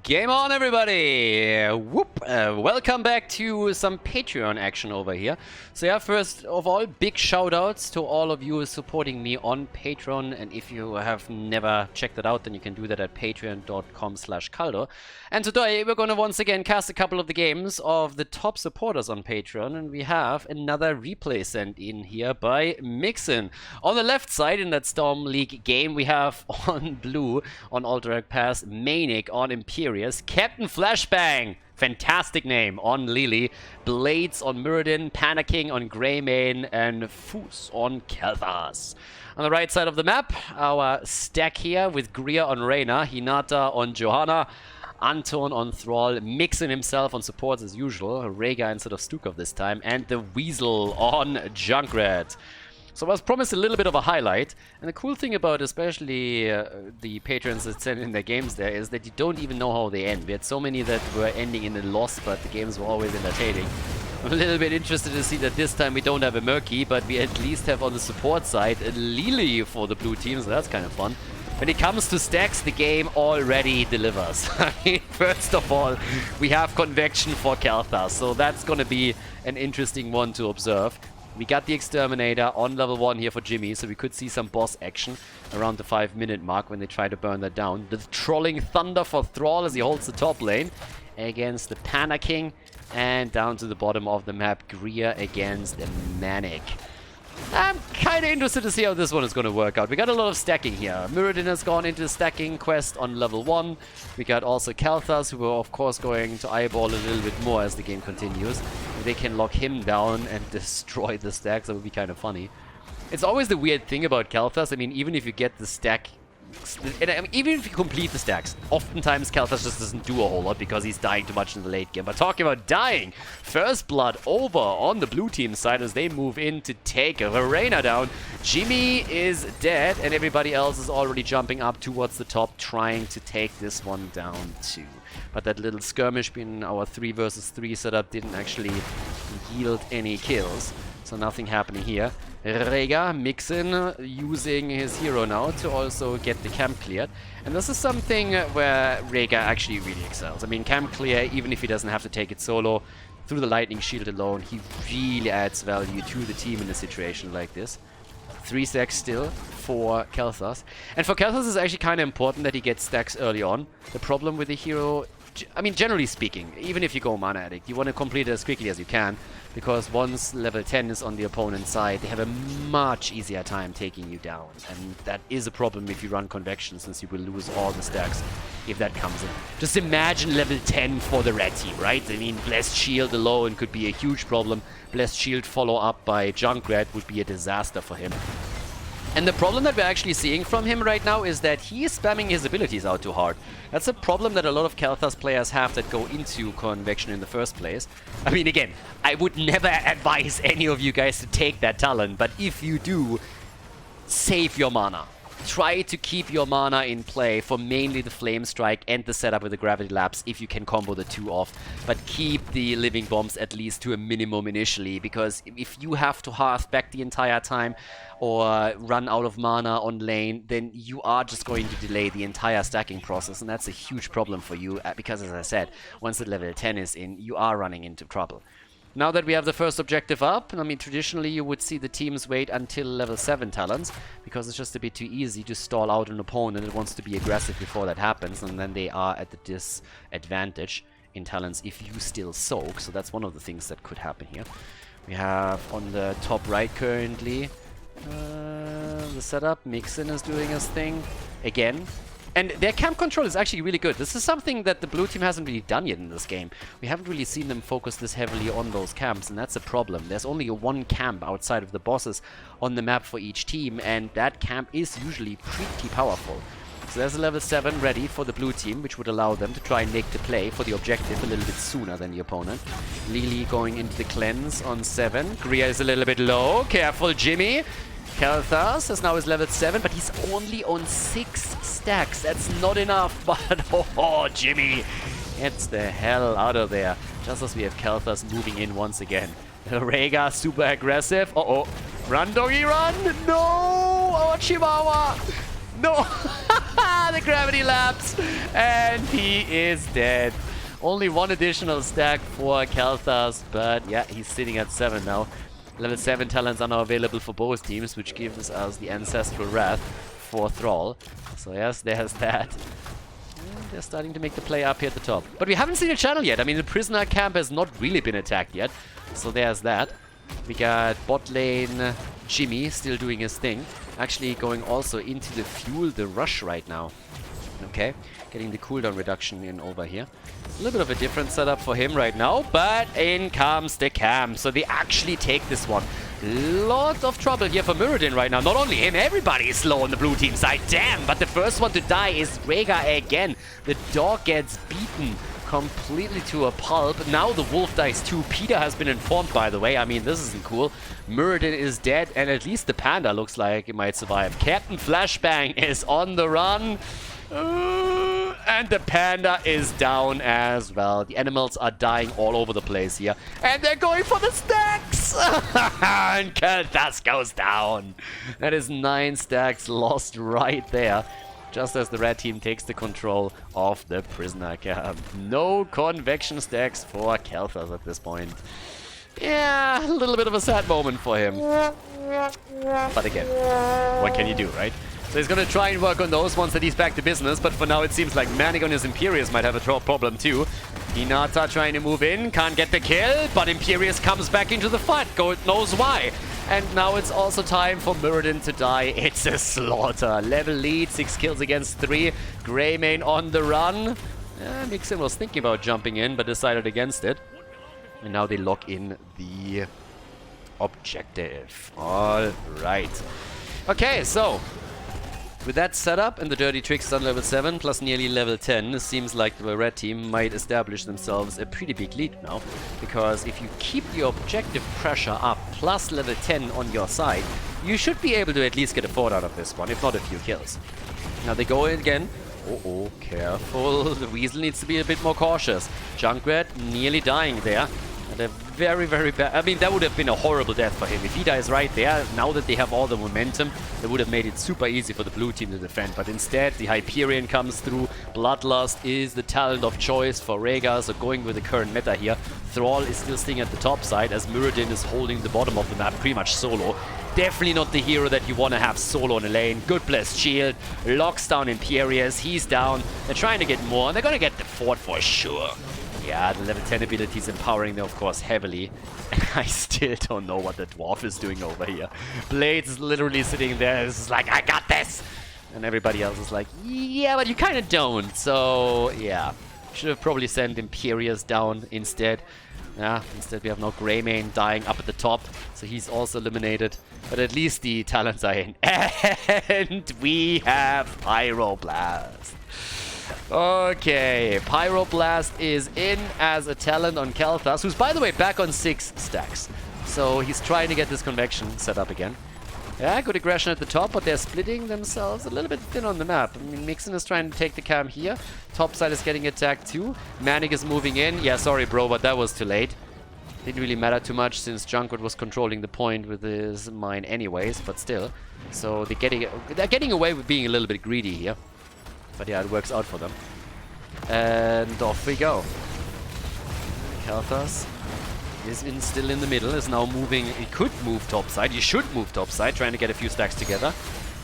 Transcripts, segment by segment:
Game on, everybody! Whoop! Welcome back to some Patreon action over here. So yeah, first of all, big shoutouts to all of you supporting me on Patreon. And if you have never checked it out, then you can do that at patreon.com/Khaldor. And today we're going to once again cast a couple of the games of the top supporters on Patreon. And we have another replay sent in here by Mixin. On the left side in that Storm League game, we have on blue, on Alterac Pass, Manic on Imperius, Captain Flashbang, fantastic name, on Lily, Blades on Muradin, Panicking on Greymane, and Foos on Kelthas. On the right side of the map, our stack here with Greer on Reyna, Hinata on Johanna, Anton on Thrall, Mixin himself on supports as usual, Rhaegar instead of Stukov this time, and the Weasel on Junkrat. So I was promised a little bit of a highlight, and the cool thing about especially the patrons that send in their games there is that you don't even know how they end. We had so many that were ending in a loss, but the games were always entertaining. I'm a little bit interested to see that this time we don't have a Murky, but we at least have on the support side a Lily for the blue team, so that's kind of fun. When it comes to stacks, the game already delivers. I mean, first of all, we have Convection for Kelthas, so that's going to be an interesting one to observe. We got the Exterminator on level 1 here for Jimmy, so we could see some boss action around the 5-minute mark when they try to burn that down. The Trolling Thunder for Thrall as he holds the top lane against the Panicking, and down to the bottom of the map, Greer against the Manic. I'm kind of interested to see how this one is going to work out. We got a lot of stacking here. Muradin has gone into the stacking quest on level 1. We got also Kelthas, who are of course going to eyeball a little bit more as the game continues. If they can lock him down and destroy the stacks, that would be kind of funny. It's always the weird thing about Kelthas. I mean, even if you get the stack... And I mean, even if you complete the stacks, oftentimes Kelthas just doesn't do a whole lot because he's dying too much in the late game. But talking about dying, first blood over on the blue team side as they move in to take Reyna down. Jimmy is dead and everybody else is already jumping up towards the top, trying to take this one down too. But that little skirmish between our 3 versus 3 setup didn't actually yield any kills. So nothing happening here. Rhaegar, Mixin, using his hero now to also get the camp cleared. And this is something where Rhaegar actually really excels. I mean, camp clear, even if he doesn't have to take it solo, through the lightning shield alone, he really adds value to the team in a situation like this. 3 stacks still for Kelthas. And for Kelthas, it's actually kind of important that he gets stacks early on. The problem with the hero... I mean, generally speaking, even if you go Mana Addict, you want to complete it as quickly as you can, because once level 10 is on the opponent's side, they have a much easier time taking you down. And that is a problem if you run Convection, since you will lose all the stacks if that comes in. Just imagine level 10 for the red team, right? I mean, Blessed Shield alone could be a huge problem. Blessed Shield follow up by Junkrat would be a disaster for him. And the problem that we're actually seeing from him right now is that he is spamming his abilities out too hard. That's a problem that a lot of Kelthas players have that go into Convection in the first place. I mean, again, I would never advise any of you guys to take that talent, but if you do, save your mana. Try to keep your mana in play for mainly the Flame Strike and the setup with the Gravity Lapse if you can combo the 2 off. But keep the Living Bombs at least to a minimum initially, because if you have to hearth back the entire time or run out of mana on lane, then you are just going to delay the entire stacking process, and that's a huge problem for you because, as I said, once the level 10 is in, you are running into trouble. Now that we have the first objective up, I mean, traditionally you would see the teams wait until level 7 talents, because it's just a bit too easy to stall out an opponent that wants to be aggressive before that happens, and then they are at the disadvantage in talents if you still soak, so that's one of the things that could happen here. We have on the top right currently the setup, Mixin is doing his thing again. And their camp control is actually really good. This is something that the blue team hasn't really done yet in this game. We haven't really seen them focus this heavily on those camps, and that's a problem. There's only one camp outside of the bosses on the map for each team, and that camp is usually pretty powerful. So there's a level 7 ready for the blue team, which would allow them to try and make the play for the objective a little bit sooner than the opponent. Lily going into the cleanse on 7. Greer is a little bit low. Careful, Jimmy. Kelthas is now his level 7, but he's only on 6 stacks. That's not enough, but oh, Jimmy gets the hell out of there. Just as we have Kelthas moving in once again. Rhaegar super aggressive. Uh-oh. Run, doggy, run! No! Our Chihuahua! No! The gravity lapse, and he is dead. Only one additional stack for Khaldor, but yeah, he's sitting at 7 now. Level 7 talents are now available for both teams, which gives us the Ancestral Wrath for Thrall. So yes, there's that. And they're starting to make the play up here at the top. But we haven't seen a channel yet. I mean, the prisoner camp has not really been attacked yet. So there's that. We got bot lane Jimmy still doing his thing. Actually going also into the fuel, the rush right now. Okay, getting the cooldown reduction in over here. A little bit of a different setup for him right now, but in comes the camp. So they actually take this one. Lot of trouble here for Muradin right now. Not only him, everybody is slow on the blue team side. Damn, but the first one to die is Rhaegar again. The dog gets beaten completely to a pulp. Now the wolf dies too. Peter has been informed, by the way. I mean, this isn't cool. Muradin is dead, and at least the panda looks like it might survive. Captain Flashbang is on the run. And the panda is down as well. The animals are dying all over the place here. And they're going for the stacks! And Khaldor goes down. That is 9 stacks lost right there. Just as the red team takes the control of the prisoner camp. No convection stacks for Khaldor at this point. Yeah, a little bit of a sad moment for him. But again, what can you do, right? So he's going to try and work on those once that he's back to business, but for now it seems like Manic on his Imperius might have a problem too. Hinata trying to move in, can't get the kill, but Imperius comes back into the fight, God knows why. And now it's also time for Muradin to die. It's a slaughter. Level lead, 6 kills against 3. Greymane on the run. Mixin was thinking about jumping in, but decided against it. And now they lock in the objective. All right. Okay, so with that setup and the Dirty Tricks on level 7 plus nearly level 10, it seems like the red team might establish themselves a pretty big lead now. Because if you keep the objective pressure up plus level 10 on your side, you should be able to at least get a fort out of this one, if not a few kills. Now they go in again. Oh, careful. The Weasel needs to be a bit more cautious. Junkrat nearly dying there. And a very, very bad... I mean, that would have been a horrible death for him. If he dies right there, now that they have all the momentum, they would have made it super easy for the blue team to defend. But instead, the Hyperion comes through. Bloodlust is the talent of choice for Rhaegar, so going with the current meta here. Thrall is still staying at the top side, as Muradin is holding the bottom of the map pretty much solo. Definitely not the hero that you want to have solo in a lane. Good blessed shield. Locks down Imperius. He's down. They're trying to get more, and they're going to get the fort for sure. Yeah, the level 10 ability is empowering them, of course, heavily. I still don't know what the dwarf is doing over here. Blades is literally sitting there. It's like, I got this! And everybody else is like, yeah, but you kind of don't. So, yeah. Should have probably sent Imperius down instead. Yeah, instead we have now Greymane dying up at the top. So he's also eliminated. But at least the talents are in. And we have Pyroblast. Okay, Pyroblast is in as a talent on Khaldor, who's by the way back on 6 stacks. So he's trying to get this convection set up again. Yeah, good aggression at the top, but they're splitting themselves a little bit thin on the map. I mean, Mixin is trying to take the camp here. Top side is getting attacked too. Manic is moving in. Yeah, sorry bro, but that was too late. Didn't really matter too much since Junkrat was controlling the point with his mine anyways, but still. So they're getting away with being a little bit greedy here. But yeah, it works out for them. And off we go. Khaldor is still in the middle, is now moving. He could move topside. He should move topside, trying to get a few stacks together.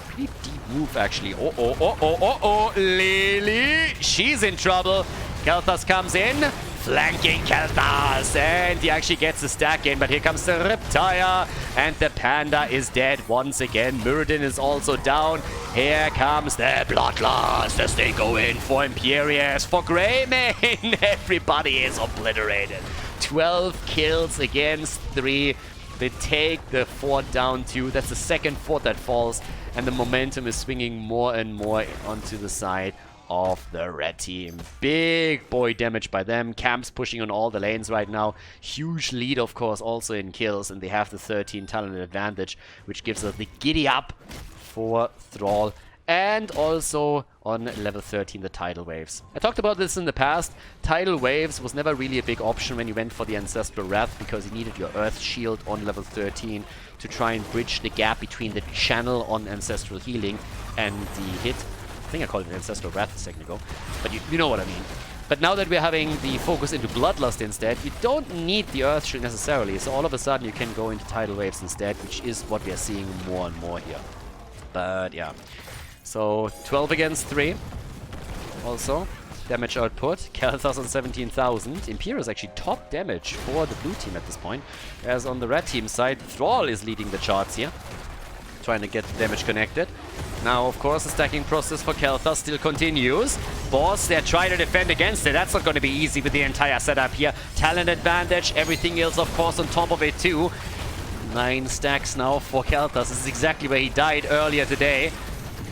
Pretty deep move, actually. Oh. Lily! She's in trouble. Khaldor comes in. Flanking Khaldor, and he actually gets the stack in, but here comes the Riptire, and the Panda is dead once again. Muradin is also down. Here comes the Bloodlust as they go in for Imperius, for Greymane. Everybody is obliterated. 12 kills against 3. They take the fort down too. That's the second fort that falls, and the momentum is swinging more and more onto the side of the red team. Big boy damage by them. Camp's pushing on all the lanes right now. Huge lead, of course, also in kills, and they have the 13 talent advantage, which gives us the giddy up for Thrall. And also on level 13, the tidal waves. I talked about this in the past. Tidal waves was never really a big option when you went for the Ancestral Wrath, because you needed your Earth Shield on level 13 to try and bridge the gap between the channel on Ancestral Healing and the hit. think I called it Ancestral Wrath a second ago, but you know what I mean. But now that we're having the focus into Bloodlust instead, you don't need the Earth Shield necessarily, so all of a sudden you can go into Tidal Waves instead, which is what we are seeing more and more here. But yeah, so 12 against 3. Also, damage output, Khaldor on 17,000. Imperial is actually top damage for the blue team at this point, as on the red team side, Thrall is leading the charts here, trying to get the damage connected. Now, of course, the stacking process for Khaldor still continues. Boss, they're trying to defend against it. That's not going to be easy with the entire setup here. Talent advantage, everything else, of course, on top of it too. 9 stacks now for Khaldor. This is exactly where he died earlier today.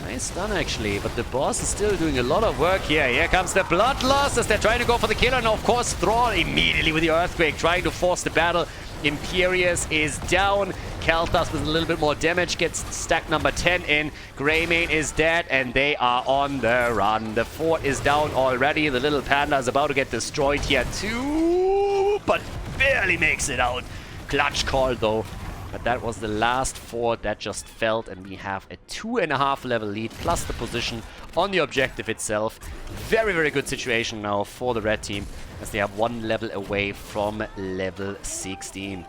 Nice stun, actually, but the boss is still doing a lot of work here. Here comes the Bloodlust as they're trying to go for the kill, and of course, Thrall immediately with the Earthquake, trying to force the battle. Imperius is down. Khaldor with a little bit more damage gets stack number 10 in. Greymane is dead, and they are on the run. The fort is down already. The little panda is about to get destroyed here too, but barely makes it out. Clutch call though. But that was the last fort that just fell, and we have a 2.5 level lead plus the position on the objective itself. Very, very good situation now for the red team, as they are 1 level away from level 16.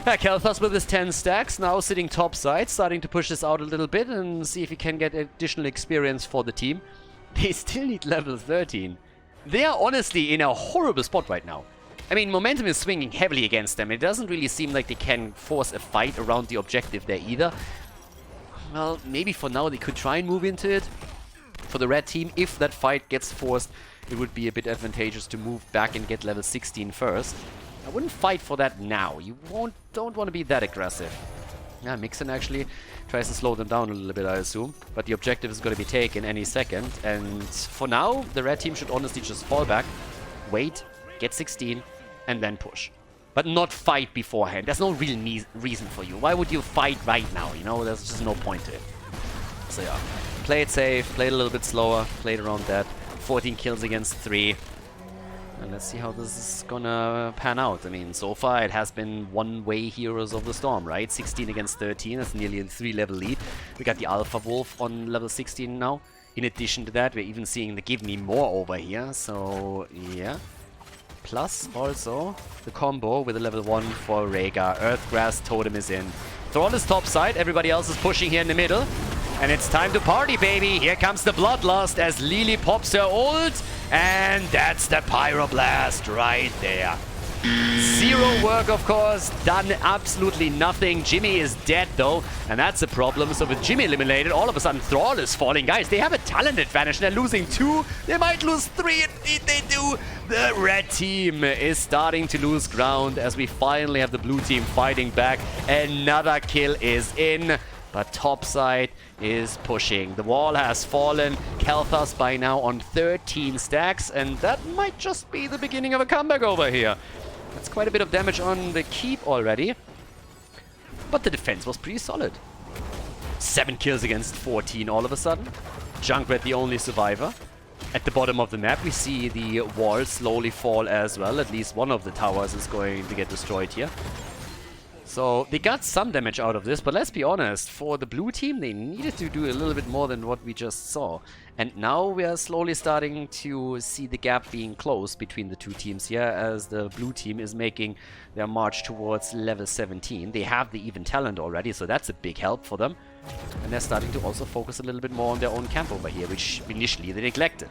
Khaldor with his 10 stacks, now sitting topside, starting to push this out a little bit and see if he can get additional experience for the team. They still need level 13. They are honestly in a horrible spot right now. I mean, momentum is swinging heavily against them. It doesn't really seem like they can force a fight around the objective there either. Well, maybe for now they could try and move into it. For the red team, if that fight gets forced, it would be a bit advantageous to move back and get level 16 first. I wouldn't fight for that now. You don't want to be that aggressive. Yeah, Mixon actually tries to slow them down a little bit, I assume. But the objective is going to be taken any second. And for now, the red team should honestly just fall back, wait, get 16, and then push. But not fight beforehand. There's no real reason for you. Why would you fight right now? You know, there's just no point to it. So yeah, play it safe, play it a little bit slower, play it around that. 14 kills against 3. And let's see how this is gonna pan out. I mean, so far it has been one-way Heroes of the Storm, right? 16 against 13, that's nearly a 3-level lead. We got the Alpha Wolf on level 16 now. In addition to that, we're even seeing the Give Me More over here, so yeah. Plus, also, the combo with a level 1 for Rhaegar. Earthgrass Totem is in. Thrall is top side, everybody else is pushing here in the middle. And it's time to party, baby! Here comes the Bloodlust as Lily pops her ult. And that's the Pyroblast right there. 0 work, of course, done absolutely nothing. Jimmy is dead, though, and that's a problem. So with Jimmy eliminated, all of a sudden Thrall is falling. Guys, they have a talent advantage. They're losing 2. They might lose 3. Indeed, they do. The red team is starting to lose ground as we finally have the blue team fighting back. Another kill is in. But topside is pushing. The wall has fallen. Khaldor by now on 13 stacks, and that might just be the beginning of a comeback over here. That's quite a bit of damage on the keep already. But the defense was pretty solid. 7 kills against 14 all of a sudden. Junkrat the only survivor. At the bottom of the map, we see the wall slowly fall as well. At least one of the towers is going to get destroyed here. So they got some damage out of this, but let's be honest, for the blue team, they needed to do a little bit more than what we just saw. And now we are slowly starting to see the gap being closed between the two teams here, as the blue team is making their march towards level 17. They have the even talent already, so that's a big help for them. And they're starting to also focus a little bit more on their own camp over here, which initially they neglected.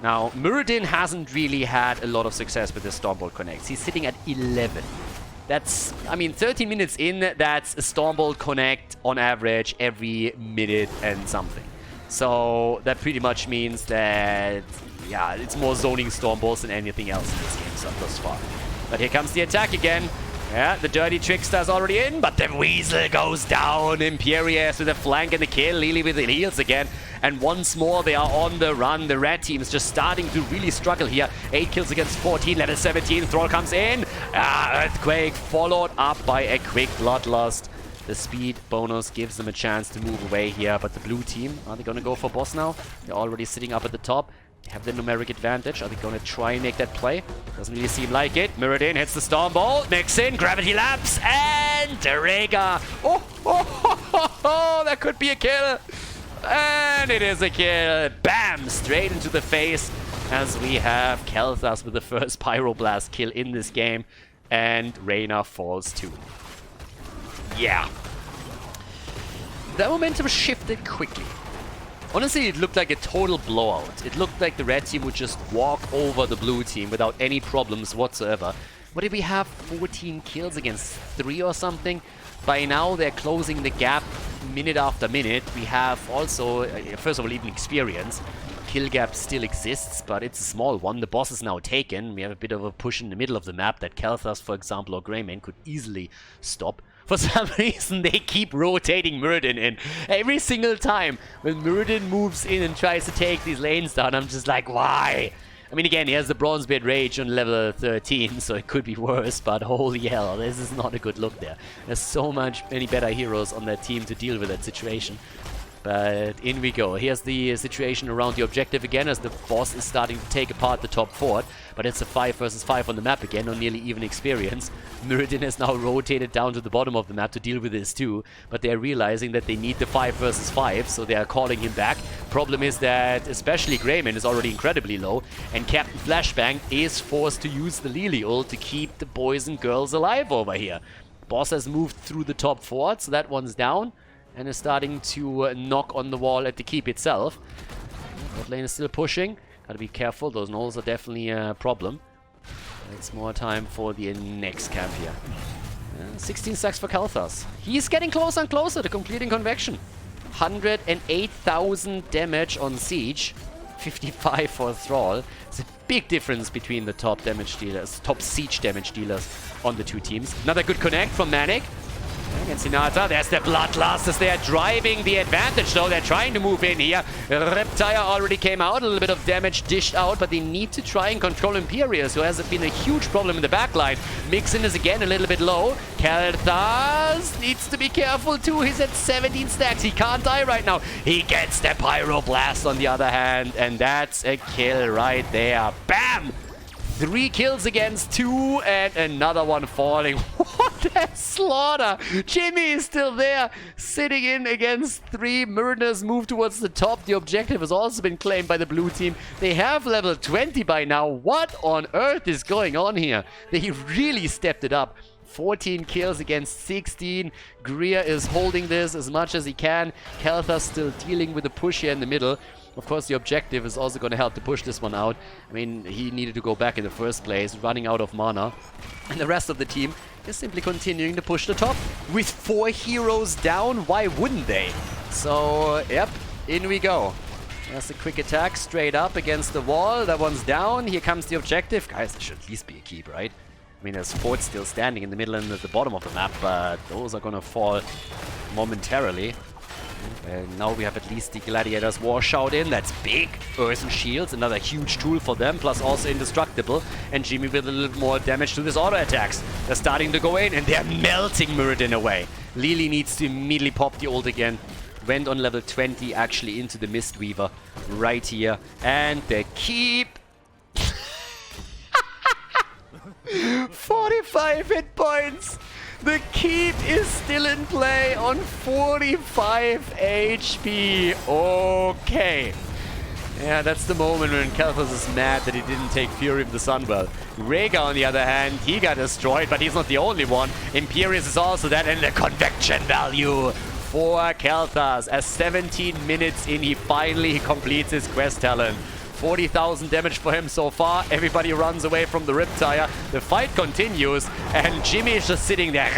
Now, Muradin hasn't really had a lot of success with his Stormbolt connects. He's sitting at 11. That's, I mean, 13 minutes in, that's a Stormbolt connect on average every minute and something. So that pretty much means that, yeah, it's more zoning Stormbolts than anything else in this game thus far. But here comes the attack again. Yeah, the Dirty Trickster's already in, but the Weasel goes down. Imperius with a flank and the kill. Lily with the heals again. And once more, they are on the run. The red team is just starting to really struggle here. 8 kills against 14, level 17. Thrall comes in. Earthquake followed up by a quick Bloodlust. The speed bonus gives them a chance to move away here. But the blue team, are they going to go for boss now? They're already sitting up at the top. They have the numeric advantage. Are they going to try and make that play? Doesn't really seem like it. Muradin hits the Stormbolt. Mixin, Gravity Lapse, and Rhaegar. Oh, that could be a kill. And it is a kill. Bam! Straight into the face as we have Khaldor with the first Pyroblast kill in this game. And Reyna falls too. Yeah. The momentum shifted quickly. Honestly, it looked like a total blowout. It looked like the red team would just walk over the blue team without any problems whatsoever. What did we have? 14 kills against 3 or something? By now, they're closing the gap minute after minute. We have also, first of all, even experience. Kill gap still exists, but it's a small one. The boss is now taken. We have a bit of a push in the middle of the map that Khaldor, for example, or Greymane could easily stop. For some reason, they keep rotating Muradin in. Every single time when Muradin moves in and tries to take these lanes down, I'm just like, why? I mean, again, he has the Bronzebeard Rage on level 13, so it could be worse, but holy hell, this is not a good look there. There's so many better heroes on that team to deal with that situation. But in we go. Here's the situation around the objective again, as the boss is starting to take apart the top fort. But it's a 5 versus 5 on the map again, on nearly even experience. Muradin has now rotated down to the bottom of the map to deal with this too. But they're realizing that they need the 5 versus 5, so they are calling him back. Problem is that especially Greymane is already incredibly low, and Captain Flashbang is forced to use the Lily ult to keep the boys and girls alive over here. Boss has moved through the top fort, so that one's down. And is starting to knock on the wall at the keep itself. Bot lane is still pushing. Gotta be careful, those knolls are definitely a problem. It's more time for the next camp here. 16 stacks for Khaldor. He's getting closer and closer to completing Convection. 108,000 damage on Siege. 55 for Thrall. It's a big difference between the top Siege damage dealers on the two teams. Another good connect from Manic. Against Hinata, there's the Bloodlust as they are driving the advantage, though. They're trying to move in here. Reptile already came out, a little bit of damage dished out, but they need to try and control Imperius, who has been a huge problem in the backline. Mixin is again a little bit low. Khaldor needs to be careful too. He's at 17 stacks. He can't die right now. He gets the Pyroblast on the other hand, and that's a kill right there. Bam! 3 kills against 2 and another one falling. What a slaughter! Jimmy is still there, sitting in against 3. Muradin's moved towards the top. The objective has also been claimed by the blue team. They have level 20 by now. What on earth is going on here? They really stepped it up. 14 kills against 16. Greer is holding this as much as he can. Khaldor still dealing with the push here in the middle. Of course, the objective is also going to help to push this one out. I mean, he needed to go back in the first place, running out of mana. And the rest of the team is simply continuing to push the top. With 4 heroes down, why wouldn't they? So, yep, in we go. There's a quick attack straight up against the wall. That one's down. Here comes the objective. Guys, there should at least be a keep, right? I mean, there's forts still standing in the middle and at the bottom of the map, but those are going to fall momentarily. And now we have at least the Gladiators War Shout in. That's big. Earthen Shields, another huge tool for them, plus also indestructible. And Jimmy with a little more damage to his auto attacks. They're starting to go in and they're melting Muradin away. Lily needs to immediately pop the ult again. Went on level 20 actually into the Mistweaver right here. And they keep 45 hit points. The keep is still in play on 45 HP. Okay. Yeah, that's the moment when Khaldor is mad that he didn't take Fury of the Sunwell. Rhaegar, on the other hand, he got destroyed, but he's not the only one. Imperius is also that, and the convection value for Khaldor. As 17 minutes in, he finally completes his quest talent. 40,000 damage for him so far. Everybody runs away from the Riptire. The fight continues, and Jimmy is just sitting there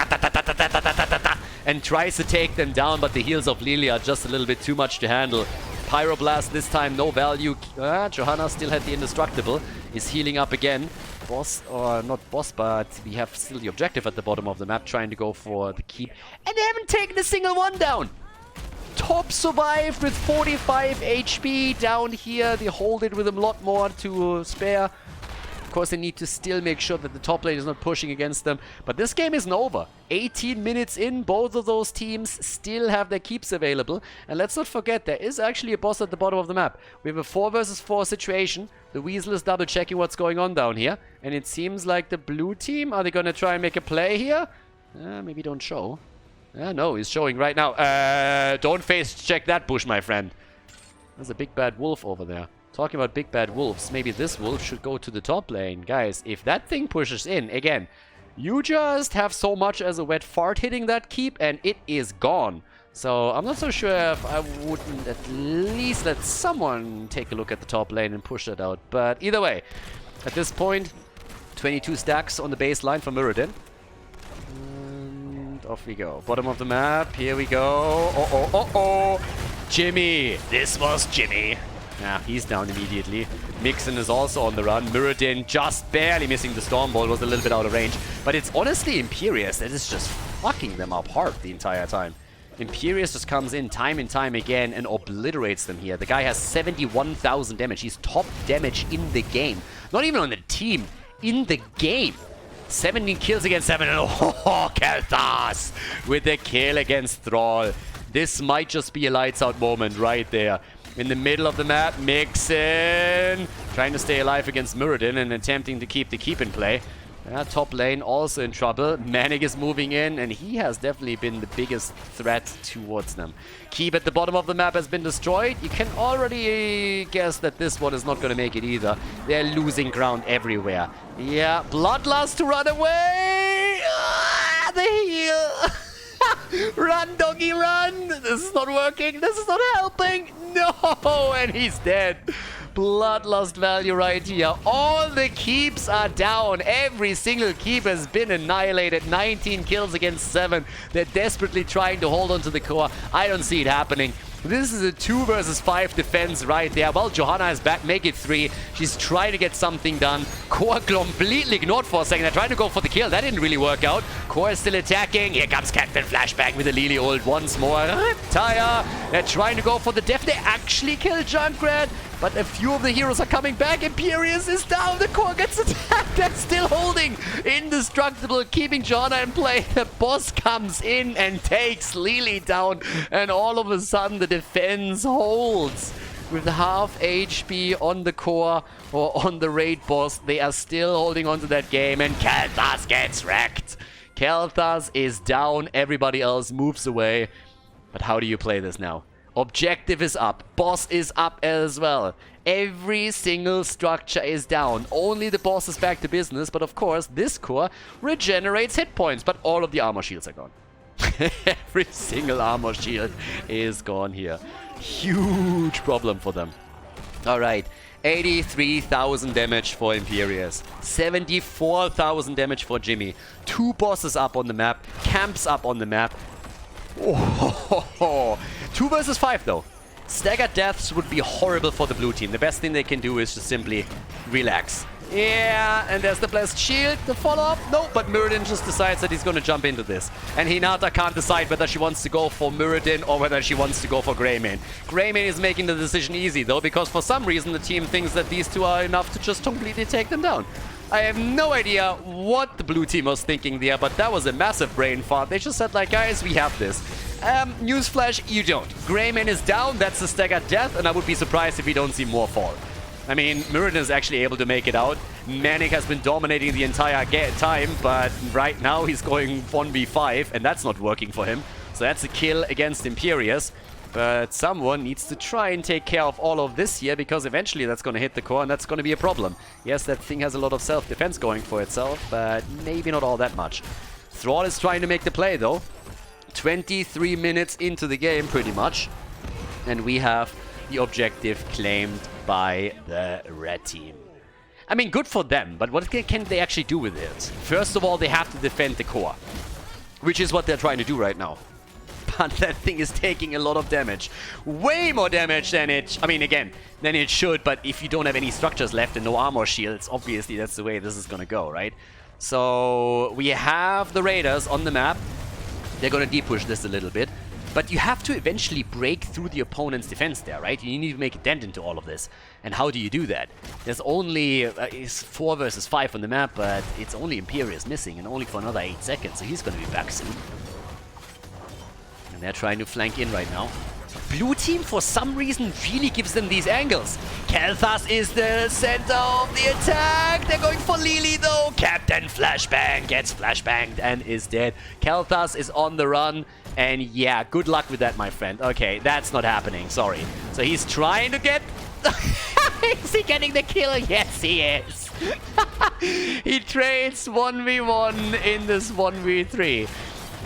and tries to take them down, but the heals of Lily are just a little bit too much to handle. Pyroblast this time, no value. Johanna still had the indestructible. Is healing up again. Boss, or not boss, but we have still the objective at the bottom of the map, trying to go for the keep. And they haven't taken a single one down. Top survived with 45 HP down here. They hold it with a lot more to spare. Of course, they need to still make sure that the top lane is not pushing against them. But this game isn't over. 18 minutes in, both of those teams still have their keeps available. And let's not forget, there is actually a boss at the bottom of the map. We have a 4 versus 4 situation. The Weasel is double checking what's going on down here. And it seems like the blue team, are they going to try and make a play here? Maybe don't show. No, he's showing right now. Don't face check that bush, my friend. There's a big bad wolf over there. Talking about big bad wolves, maybe this wolf should go to the top lane. Guys, if that thing pushes in, again, you just have so much as a wet fart hitting that keep and it is gone. So I'm not so sure if I wouldn't at least let someone take a look at the top lane and push that out. But either way, at this point, 22 stacks on the baseline for Muradin. And off we go. Bottom of the map, here we go. Oh. Jimmy! This was Jimmy. Yeah, he's down immediately. Mixon is also on the run. Muradin just barely missing the Storm Ball, was a little bit out of range. But it's honestly Imperius that is just fucking them apart the entire time. Imperius just comes in time and time again and obliterates them here. The guy has 71,000 damage. He's top damage in the game. Not even on the team, in the game. 17 kills against 7. And oh, Khaldor with the kill against Thrall. This might just be a lights out moment right there. In the middle of the map, Mixon trying to stay alive against Muradin and attempting to keep the keep in play. Top lane also in trouble. Manic is moving in, and he has definitely been the biggest threat towards them. Keep at the bottom of the map has been destroyed. You can already guess that this one is not going to make it either. They're losing ground everywhere. Yeah, Bloodlust to run away! Ah, the heal! Run, doggy, run! This is not working. This is not helping. No, and he's dead. Bloodlust value right here. All the keeps are down. Every single keep has been annihilated. 19 kills against 7. They're desperately trying to hold on to the core. I don't see it happening. This is a 2 versus 5 defense right there. Well, Johanna is back. Make it 3. She's trying to get something done. Core completely ignored for a second. They're trying to go for the kill. That didn't really work out. Core is still attacking. Here comes Captain Flashback with a Lily ult once more. Tire. They're trying to go for the death. They actually kill Junkrat. But a few of the heroes are coming back. Imperius is down. The core gets attacked. That's still holding. Indestructible, keeping Johanna in play. The boss comes in and takes Lily down. And all of a sudden, the defense holds. With half HP on the core or on the raid boss, they are still holding on to that game. And Khaldor gets wrecked. Khaldor is down. Everybody else moves away. But how do you play this now? Objective is up. Boss is up as well. Every single structure is down. Only the boss is back to business. But of course, this core regenerates hit points. But all of the armor shields are gone. Every single armor shield is gone here. Huge problem for them. Alright. 83,000 damage for Imperius. 74,000 damage for Jimmy. 2 bosses up on the map. Camps up on the map. Oh, 2 versus 5 though. Staggered deaths would be horrible for the blue team. The best thing they can do is just simply relax. Yeah, and there's the blessed shield, the follow-up. No, but Muradin just decides that he's going to jump into this. And Hinata can't decide whether she wants to go for Muradin or whether she wants to go for Greymane. Greymane is making the decision easy though, because for some reason the team thinks that these two are enough to just completely take them down. I have no idea what the blue team was thinking there, but that was a massive brain fart. They just said like, guys, we have this. Newsflash, you don't. Greymane is down, that's the staggered death, and I would be surprised if we don't see more fall. I mean, Muradin is actually able to make it out. Manic has been dominating the entire time, but right now he's going 1v5, and that's not working for him. So that's a kill against Imperius. But someone needs to try and take care of all of this here, because eventually that's going to hit the core and that's going to be a problem. Yes, that thing has a lot of self-defense going for itself, but maybe not all that much. Thrall is trying to make the play though. 23 minutes into the game pretty much. And we have the objective claimed by the red team. I mean, good for them, but what can they actually do with it? First of all, they have to defend the core, which is what they're trying to do right now. But that thing is taking a lot of damage. Way more damage than it... I mean, again, than it should. But if you don't have any structures left and no armor shields, obviously that's the way this is gonna go, right? So we have the raiders on the map. They're gonna deep-push this a little bit. But you have to eventually break through the opponent's defense there, right? You need to make a dent into all of this. And how do you do that? There's only it's 4 versus 5 on the map, but it's only Imperius missing, and only for another 8 seconds, so he's gonna be back soon. And they're trying to flank in right now. blue team, for some reason, really gives them these angles. Khaldor is the center of the attack. They're going for Lily, though. Captain Flashbang gets flashbanged and is dead. Khaldor is on the run. And yeah, good luck with that, my friend. Okay, that's not happening. Sorry. So he's trying to get... Is he getting the kill? Yes, he is. He trades 1v1 in this 1v3.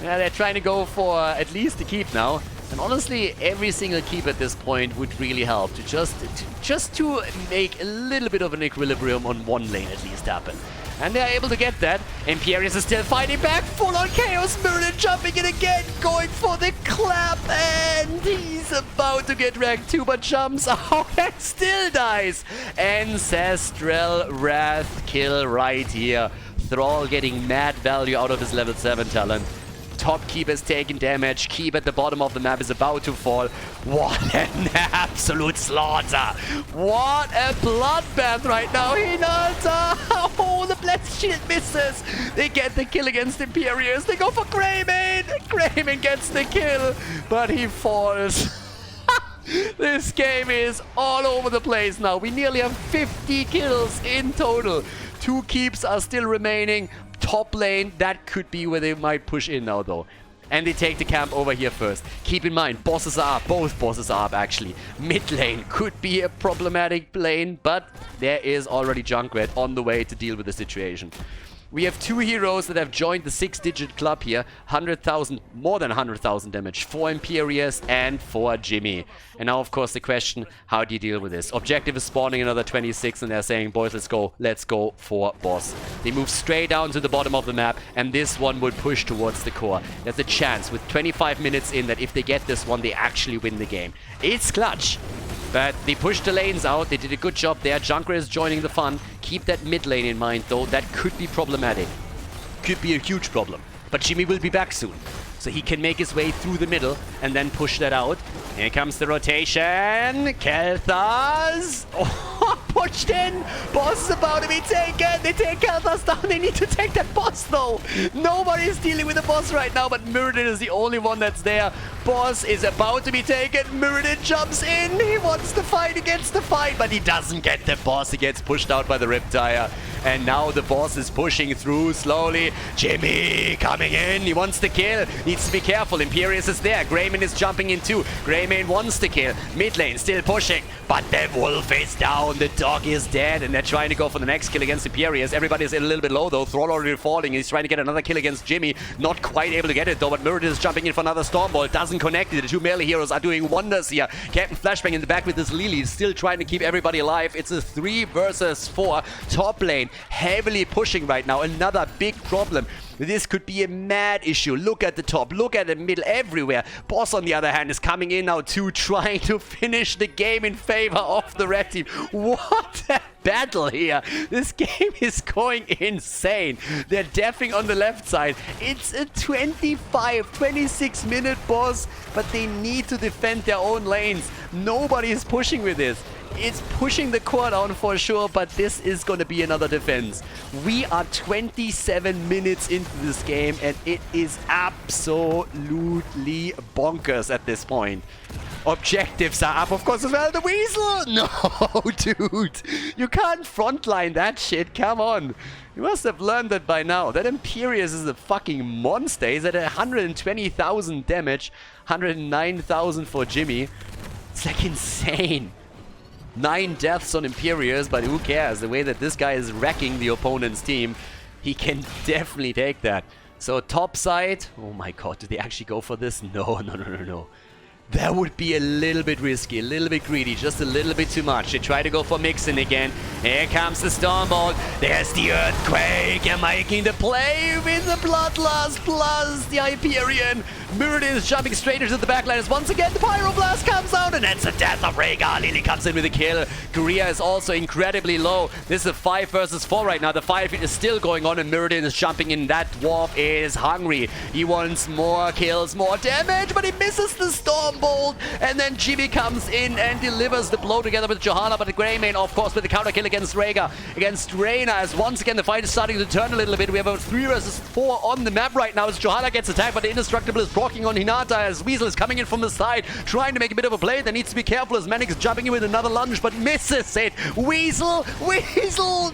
Yeah, they're trying to go for at least a keep now. And honestly, every single keep at this point would really help to just to make a little bit of an equilibrium on one lane at least happen. And they're able to get that. Imperius is still fighting back. Full-on Chaos Mirrodin jumping in again. Going for the clap. And he's about to get wrecked. Tuba jumps out and still dies. Ancestral Wrath kill right here. Thrall getting mad value out of his level 7 talent. Top keep has taken damage. Keep at the bottom of the map is about to fall. What an absolute slaughter. What a bloodbath right now. Hinata. Oh, the blessed shield misses. They get the kill against Imperius. They go for Greymane. Greymane gets the kill, but he falls. This game is all over the place now. We nearly have 50 kills in total. 2 keeps are still remaining. Top lane, that could be where they might push in now, though. And they take the camp over here first. Keep in mind, bosses are up. Both bosses are up, actually. Mid lane could be a problematic lane, but there is already Junkrat on the way to deal with the situation. We have 2 heroes that have joined the 6-digit club here. 100,000, more than 100,000 damage for Imperius and for Jimmy. And now, of course, the question, how do you deal with this? Objective is spawning another 26 and they're saying, boys, let's go for boss. They move straight down to the bottom of the map and this one would push towards the core. There's a chance with 25 minutes in that if they get this one, they actually win the game. It's clutch. But they pushed the lanes out. They did a good job there. Junkrat is joining the fun. Keep that mid lane in mind, though. That could be problematic. Could be a huge problem. But Jimmy will be back soon. So he can make his way through the middle and then push that out. Here comes the rotation. Khaldor. Oh, pushed in. Boss is about to be taken. They take Khaldor down. They need to take that boss, though. Nobody is dealing with the boss right now, but Mirrodin is the only one that's there. Boss is about to be taken. Mirrodin jumps in. He wants to fight against the fight, but he doesn't get the boss. He gets pushed out by the Riptire. And now the boss is pushing through slowly. Jimmy coming in. He wants to kill. Needs to be careful. Imperius is there. Greymane is jumping in too. Greymane wants to kill. Mid lane still pushing. But the wolf is down. The dog is dead. And they're trying to go for the next kill against Imperius. Everybody's a little bit low though. Thrall already falling. He's trying to get another kill against Jimmy. Not quite able to get it though. But Mirrodin is jumping in for another Stormbolt. Doesn't connect it. The 2 melee heroes are doing wonders here. Captain Flashbang in the back with his Lily. Still trying to keep everybody alive. It's a 3 versus 4. Top lane heavily pushing right now. Another big problem. This could be a mad issue. Look at the top. Look at the middle. Everywhere. Boss, on the other hand, is coming in now too, trying to finish the game in favor of the red team. What a battle here. This game is going insane. They're deffing on the left side. It's a 26 minute boss, but they need to defend their own lanes. Nobody is pushing with this. It's pushing the core down for sure, but this is going to be another defense. We are 27 minutes into this game, and it is absolutely bonkers at this point. Objectives are up, of course, as well. The Weasel! No, dude. You can't frontline that shit. Come on. You must have learned that by now. That Imperius is a fucking monster. He's at 120,000 damage. 109,000 for Jimmy. It's like insane. 9 deaths on Imperius, but who cares? The way that this guy is wrecking the opponent's team, he can definitely take that. So top side, oh my god, did they actually go for this? No. That would be a little bit risky, a little bit greedy, just a little bit too much. They try to go for mixing again. Here comes the Stormbolt. There's the Earthquake. And making the play with the Bloodlust plus the Hyperion. Mirrodin is jumping straight into the backline. Once again, the Pyroblast comes out, and that's the death of Rhaegar. Lily comes in with a kill. Korea is also incredibly low. This is a 5 versus 4 right now. The fight is still going on, and Mirrodin is jumping in. That dwarf is hungry. He wants more kills, more damage, but he misses the Stormbolt. And then Jimmy comes in and delivers the blow together with Johanna, but the Greymane, of course, with the counter kill against Rhaegar. Against Reyna, as once again the fight is starting to turn a little bit. We have a 3 versus 4 on the map right now as Johanna gets attacked, but the Indestructible is Procking on Hinata as Weasel is coming in from the side, trying to make a bit of a play. There needs to be careful as Manix is jumping in with another lunge, but misses it. Weasel!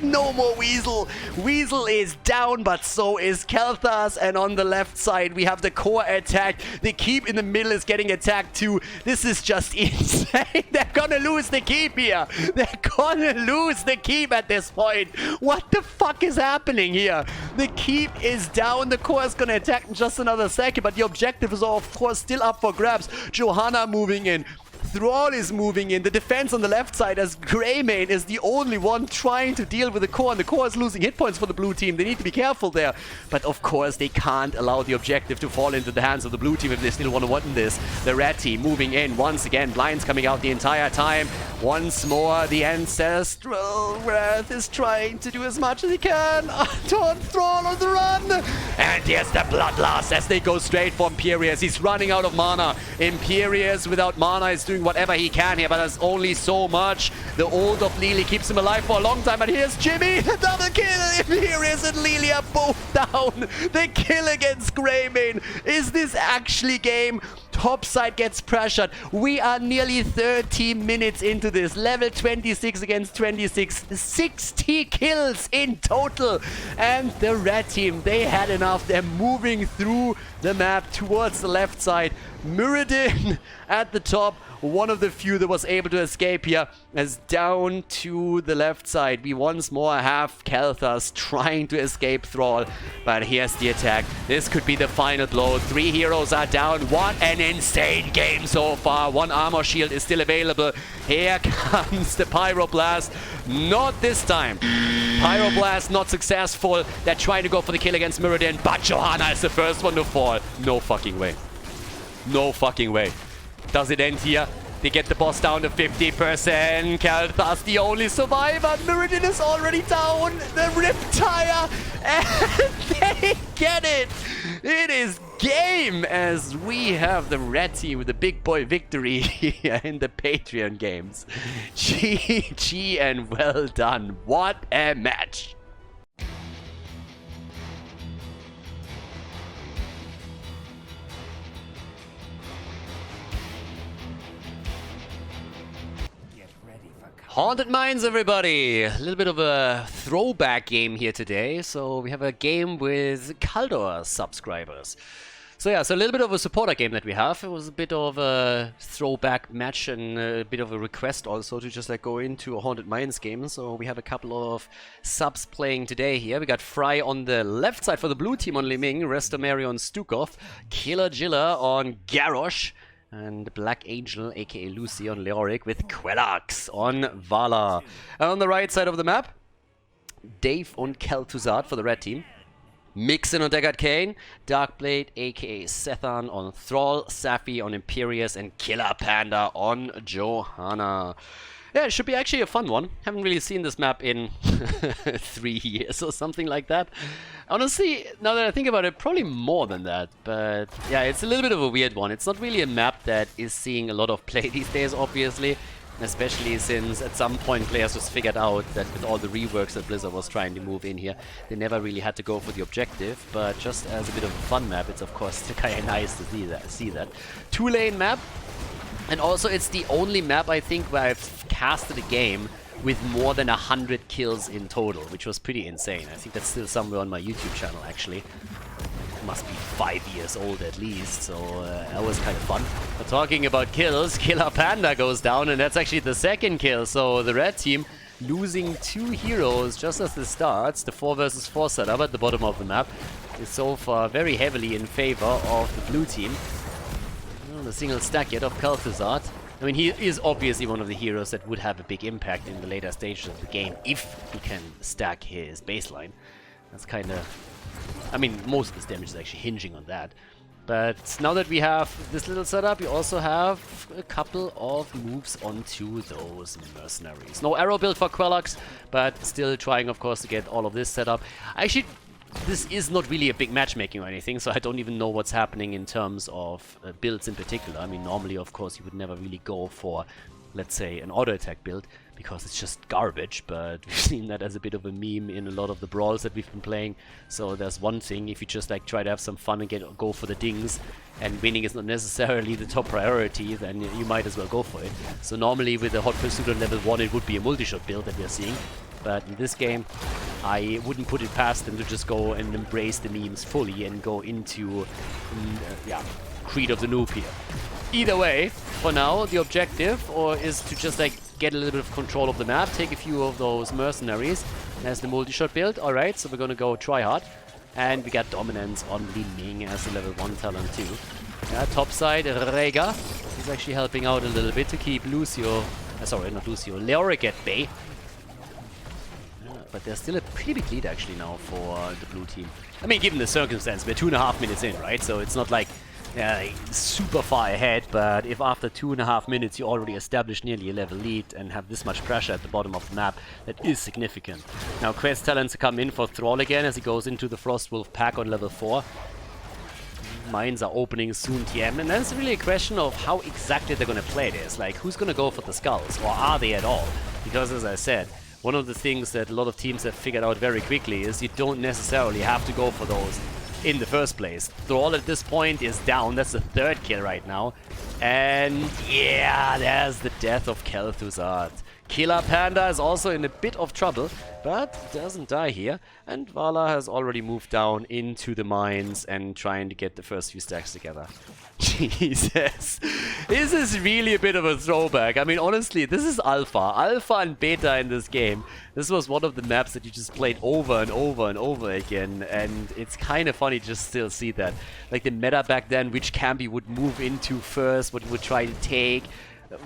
No more Weasel! Weasel is down, but so is Khaldor. And on the left side, we have the core attack. The keep in the middle is getting attacked too. This is just insane. They're gonna lose the keep here. They're gonna lose the keep at this point. What the fuck is happening here? The keep is down. The core is gonna attack in just another second, but the objective is of course still up for grabs. Johanna moving in. Thrall is moving in. The defense on the left side as Greymane is the only one trying to deal with the core, and the core is losing hit points for the blue team. They need to be careful there. But of course, they can't allow the objective to fall into the hands of the blue team if they still want to win this. The red team moving in once again. Blinds coming out the entire time. Once more, the Ancestral Wrath is trying to do as much as he can. Thrall on the run. And here's the Bloodlust as they go straight for Imperius. He's running out of mana. Imperius without mana is doing whatever he can here, but there's only so much. The ult of Lily keeps him alive for a long time, but here's Jimmy, double kill. Imperius and Lily are both down. The kill against Greymane. Is this actually game? Topside gets pressured. We are nearly 30 minutes into this. Level 26 against 26. 60 kills in total. And the red team, they had enough. They're moving through the map towards the left side. Muradin at the top. One of the few that was able to escape here, as down to the left side. We once more have Khaldor trying to escape Thrall. But here's the attack. This could be the final blow. 3 heroes are down. What an insane game so far. 1 armor shield is still available. Here comes the Pyroblast. Not this time. Pyroblast not successful. They're trying to go for the kill against Muradin, but Johanna is the first one to fall. No fucking way. No fucking way. Does it end here? They get the boss down to 50%. Khaldor's the only survivor. Muradin is already down. The Riptire. And they get it. It is game as we have the red team with the big boy victory here in the Patreon games. GG and well done. What a match. Haunted Mines, everybody! A little bit of a throwback game here today. So we have a game with Khaldor subscribers. So yeah, so a little bit of a supporter game that we have. It was a bit of a throwback match and a bit of a request also to just like go into a Haunted Mines game. So we have a couple of subs playing today here. We got Fry on the left side for the blue team on Liming, Restomary on Stukov, Killer Jilla on Garrosh, and Black Angel, aka Lucy, on Leoric, with Quellax on Vala. And on the right side of the map, Dave on Kel'Thuzad for the red team. Mixin on Deckard Cain, Darkblade, aka Sethan on Thrall, Safi on Imperius, and Killer Panda on Johanna. Yeah, it should be actually a fun one. Haven't really seen this map in 3 years or something like that. Honestly, now that I think about it, probably more than that. But yeah, it's a little bit of a weird one. It's not really a map that is seeing a lot of play these days, obviously. Especially since at some point players just figured out that with all the reworks that Blizzard was trying to move in here, they never really had to go for the objective. But just as a bit of a fun map, it's of course kind of nice to see that. 2-lane map. And also it's the only map, I think, where I've casted a game with more than 100 kills in total, which was pretty insane. I think that's still somewhere on my YouTube channel, actually. It must be 5 years old at least, so that was kind of fun. But talking about kills, Killer Panda goes down, and that's actually the second kill. So the red team losing 2 heroes just as this starts. The 4 versus 4 setup at the bottom of the map is so far very heavily in favor of the blue team. Not a single stack yet of Kel'Thuzad. I mean, he is obviously one of the heroes that would have a big impact in the later stages of the game if he can stack his baseline. That's kind of... I mean, most of his damage is actually hinging on that. But now that we have this little setup, we also have a couple of moves onto those mercenaries. No arrow build for Quellax, but still trying, of course, to get all of this set up. Actually, this is not really a big matchmaking or anything, so I don't even know what's happening in terms of builds in particular. I mean, normally, of course, you would never really go for let's say, an auto-attack build, because it's just garbage, but we've seen that as a bit of a meme in a lot of the brawls that we've been playing. So there's one thing, if you just like try to have some fun and go for the dings, and winning is not necessarily the top priority, then you might as well go for it. So normally with the Hot Pursuit on level 1 it would be a multi-shot build that we're seeing, but in this game I wouldn't put it past them to just go and embrace the memes fully and go into, yeah, Creed of the Noob here. Either way, for now, the objective is to just like get a little bit of control of the map, take a few of those mercenaries. There's the multi-shot build. Alright, so we're gonna go try hard. And we got dominance on Li Ming as a level 1 talent too. Yeah, top side, Rega is actually helping out a little bit to keep Lucio, sorry, not Lucio, Leoric at bay. But there's still a pretty big lead actually now for the blue team. I mean, given the circumstance, we're 2.5 minutes in, right? So it's not like super far ahead, but if after 2.5 minutes you already establish nearly a level lead and have this much pressure at the bottom of the map, that is significant. Now Quest talents come in for Thrall again as he goes into the Frostwolf pack on level 4. Mines are opening soon, TM, and then it's really a question of how exactly they're going to play this. Like, who's going to go for the skulls, or are they at all? Because as I said, one of the things that a lot of teams have figured out very quickly is you don't necessarily have to go for those in the first place. Thrall at this point is down. That's the 3rd kill right now. And yeah, there's the death of Kel'Thuzad. Killer Panda is also in a bit of trouble, but doesn't die here. And Vala has already moved down into the mines and trying to get the first few stacks together. Jesus. This is really a bit of a throwback. I mean, honestly, this is Alpha. Alpha and Beta in this game. This was one of the maps that you just played over and over and over again. And it's kind of funny to just still see that. Like the meta back then, which camp you would move into first, what you would try to take,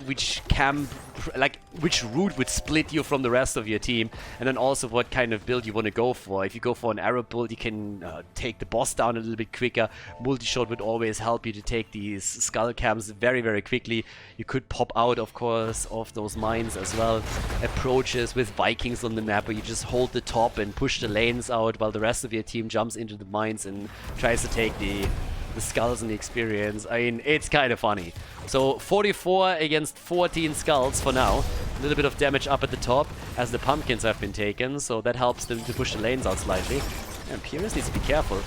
which camp, like which route would split you from the rest of your team, and then also what kind of build you want to go for. If you go for an arrow build, you can take the boss down a little bit quicker. Multi-shot would always help you to take these skull camps very, very quickly. You could pop out, of course, of those mines as well. Approaches with Vikings on the map where you just hold the top and push the lanes out while the rest of your team jumps into the mines and tries to take the skulls and the experience. I mean, it's kind of funny. So 44 against 14 skulls for now. A little bit of damage up at the top as the pumpkins have been taken, so that helps them to push the lanes out slightly. And Pyrrhus needs to be careful.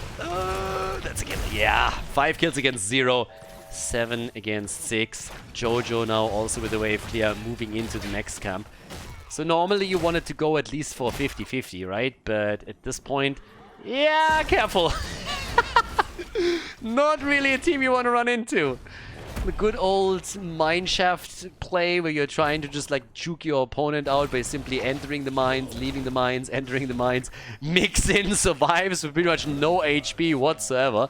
That's a kill. Yeah, 5 kills against 0. 7 against 6. Jojo now also with the wave clear, moving into the next camp. So normally you wanted to go at least for 50-50, right? But at this point, yeah, careful. Not really a team you want to run into. The good old mineshaft play where you're trying to just like juke your opponent out by simply entering the mines, leaving the mines, entering the mines. Mix in survives with pretty much no HP whatsoever.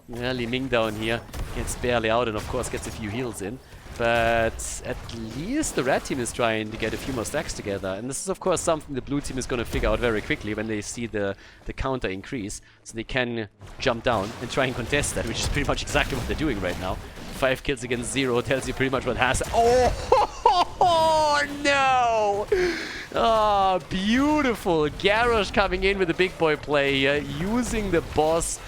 Yeah, Li Ming down here gets barely out and of course gets a few heals in. But at least the red team is trying to get a few more stacks together. And this is of course something the blue team is going to figure out very quickly when they see the counter increase. So they can jump down and try and contest that, which is pretty much exactly what they're doing right now. 5 kills against 0 tells you pretty much what has... Oh, no! Oh, beautiful. Garrosh coming in with a big boy play here, using the boss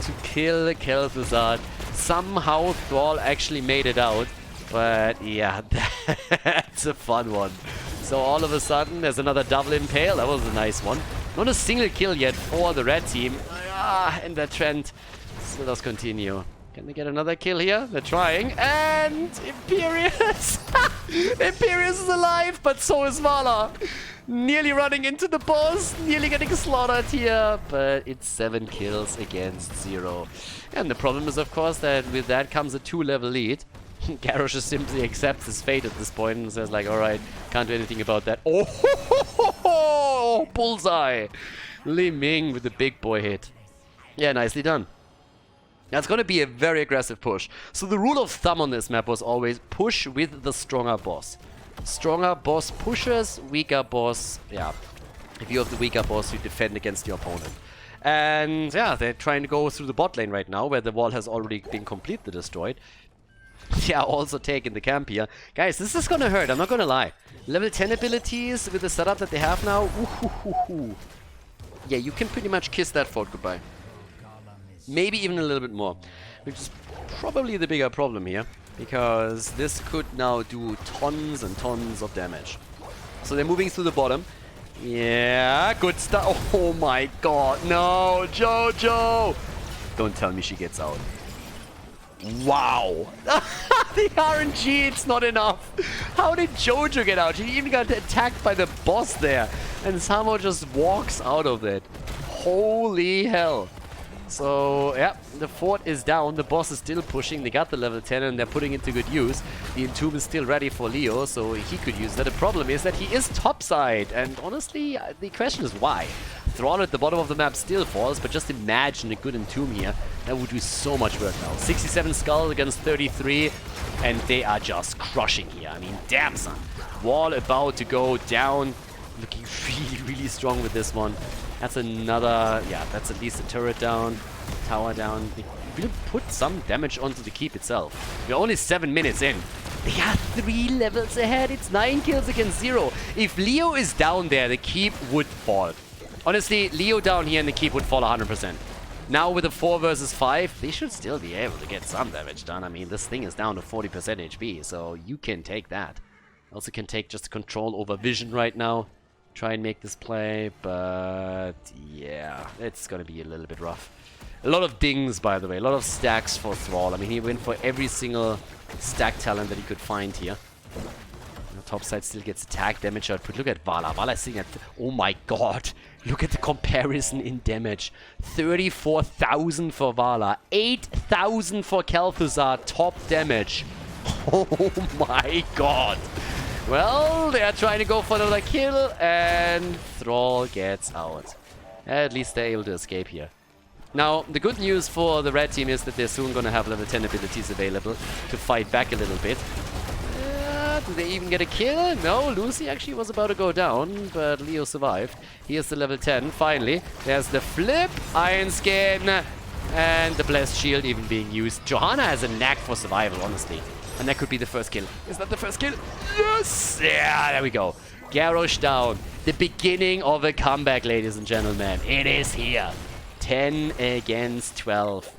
to kill Kel'Thuzad. Somehow Thrall actually made it out. But yeah, that's a fun one. So all of a sudden, there's another double impale. That was a nice one. Not a single kill yet for the red team. And that trend still does continue. Can they get another kill here? They're trying. And Imperius! Imperius is alive, but so is Vala. Nearly running into the boss, nearly getting slaughtered here, but it's 7 kills against 0. And the problem is, of course, that with that comes a 2-level lead. Garrosh just simply accepts his fate at this point and says like, alright, can't do anything about that. Oh, bullseye! Li Ming with the big boy hit. Yeah, nicely done. That's going to be a very aggressive push. So the rule of thumb on this map was always push with the stronger boss. Stronger boss pushes, weaker boss, yeah. If you have the weaker boss, you defend against your opponent. And yeah, they're trying to go through the bot lane right now, where the wall has already been completely destroyed. Yeah, also taking the camp here. Guys, this is gonna hurt, I'm not gonna lie. Level 10 abilities with the setup that they have now. Ooh. Yeah, you can pretty much kiss that fort goodbye. Maybe even a little bit more. Which is probably the bigger problem here. because this could now do tons and tons of damage. So they're moving through the bottom. Yeah, good stuff. Oh my god, no, Jojo! Don't tell me she gets out. Wow! The RNG, it's not enough. How did Jojo get out? She even got attacked by the boss there, and somehow just walks out of it. Holy hell. So, yeah, the fort is down. The boss is still pushing. They got the level 10 and they're putting it to good use. The Entomb is still ready for Leo, so he could use that. The problem is that he is topside. And honestly, the question is why? Thrall at the bottom of the map still falls, but just imagine a good Entomb here. That would do so much work now. 67 skull against 33, and they are just crushing here. I mean, damn son. Wall about to go down. Looking really, really strong with this one. That's another, yeah, that's at least a turret down, tower down. They will put some damage onto the keep itself. We're only 7 minutes in. They are 3 levels ahead. It's 9 kills against 0. If Leo is down there, the keep would fall. Honestly, Leo down here and the keep would fall 100%. Now with a 4 versus 5, they should still be able to get some damage done. I mean, this thing is down to 40% HP, so you can take that. Also can take just control over vision right now. Try and make this play, but yeah, it's gonna be a little bit rough. A lot of dings, by the way, a lot of stacks for Thrall. I mean, he went for every single stack talent that he could find here. The top side still gets attack damage output. Look at Vala. Vala is sitting at, oh my god, look at the comparison in damage. 34,000 for Vala, 8,000 for Khaldor, top damage. Oh my god. Well, they are trying to go for another kill, and Thrall gets out. At least they're able to escape here. Now, the good news for the red team is that they're soon going to have level 10 abilities available to fight back a little bit. Do they even get a kill? No, Lucy actually was about to go down, but Leo survived. Here's the level 10, finally. There's the flip, Iron Skin, and the Blessed Shield even being used. Johanna has a knack for survival, honestly. And that could be the first kill. Is that the first kill? Yes! Yeah, there we go. Garrosh down. The beginning of a comeback, ladies and gentlemen. It is here. 10 against 12.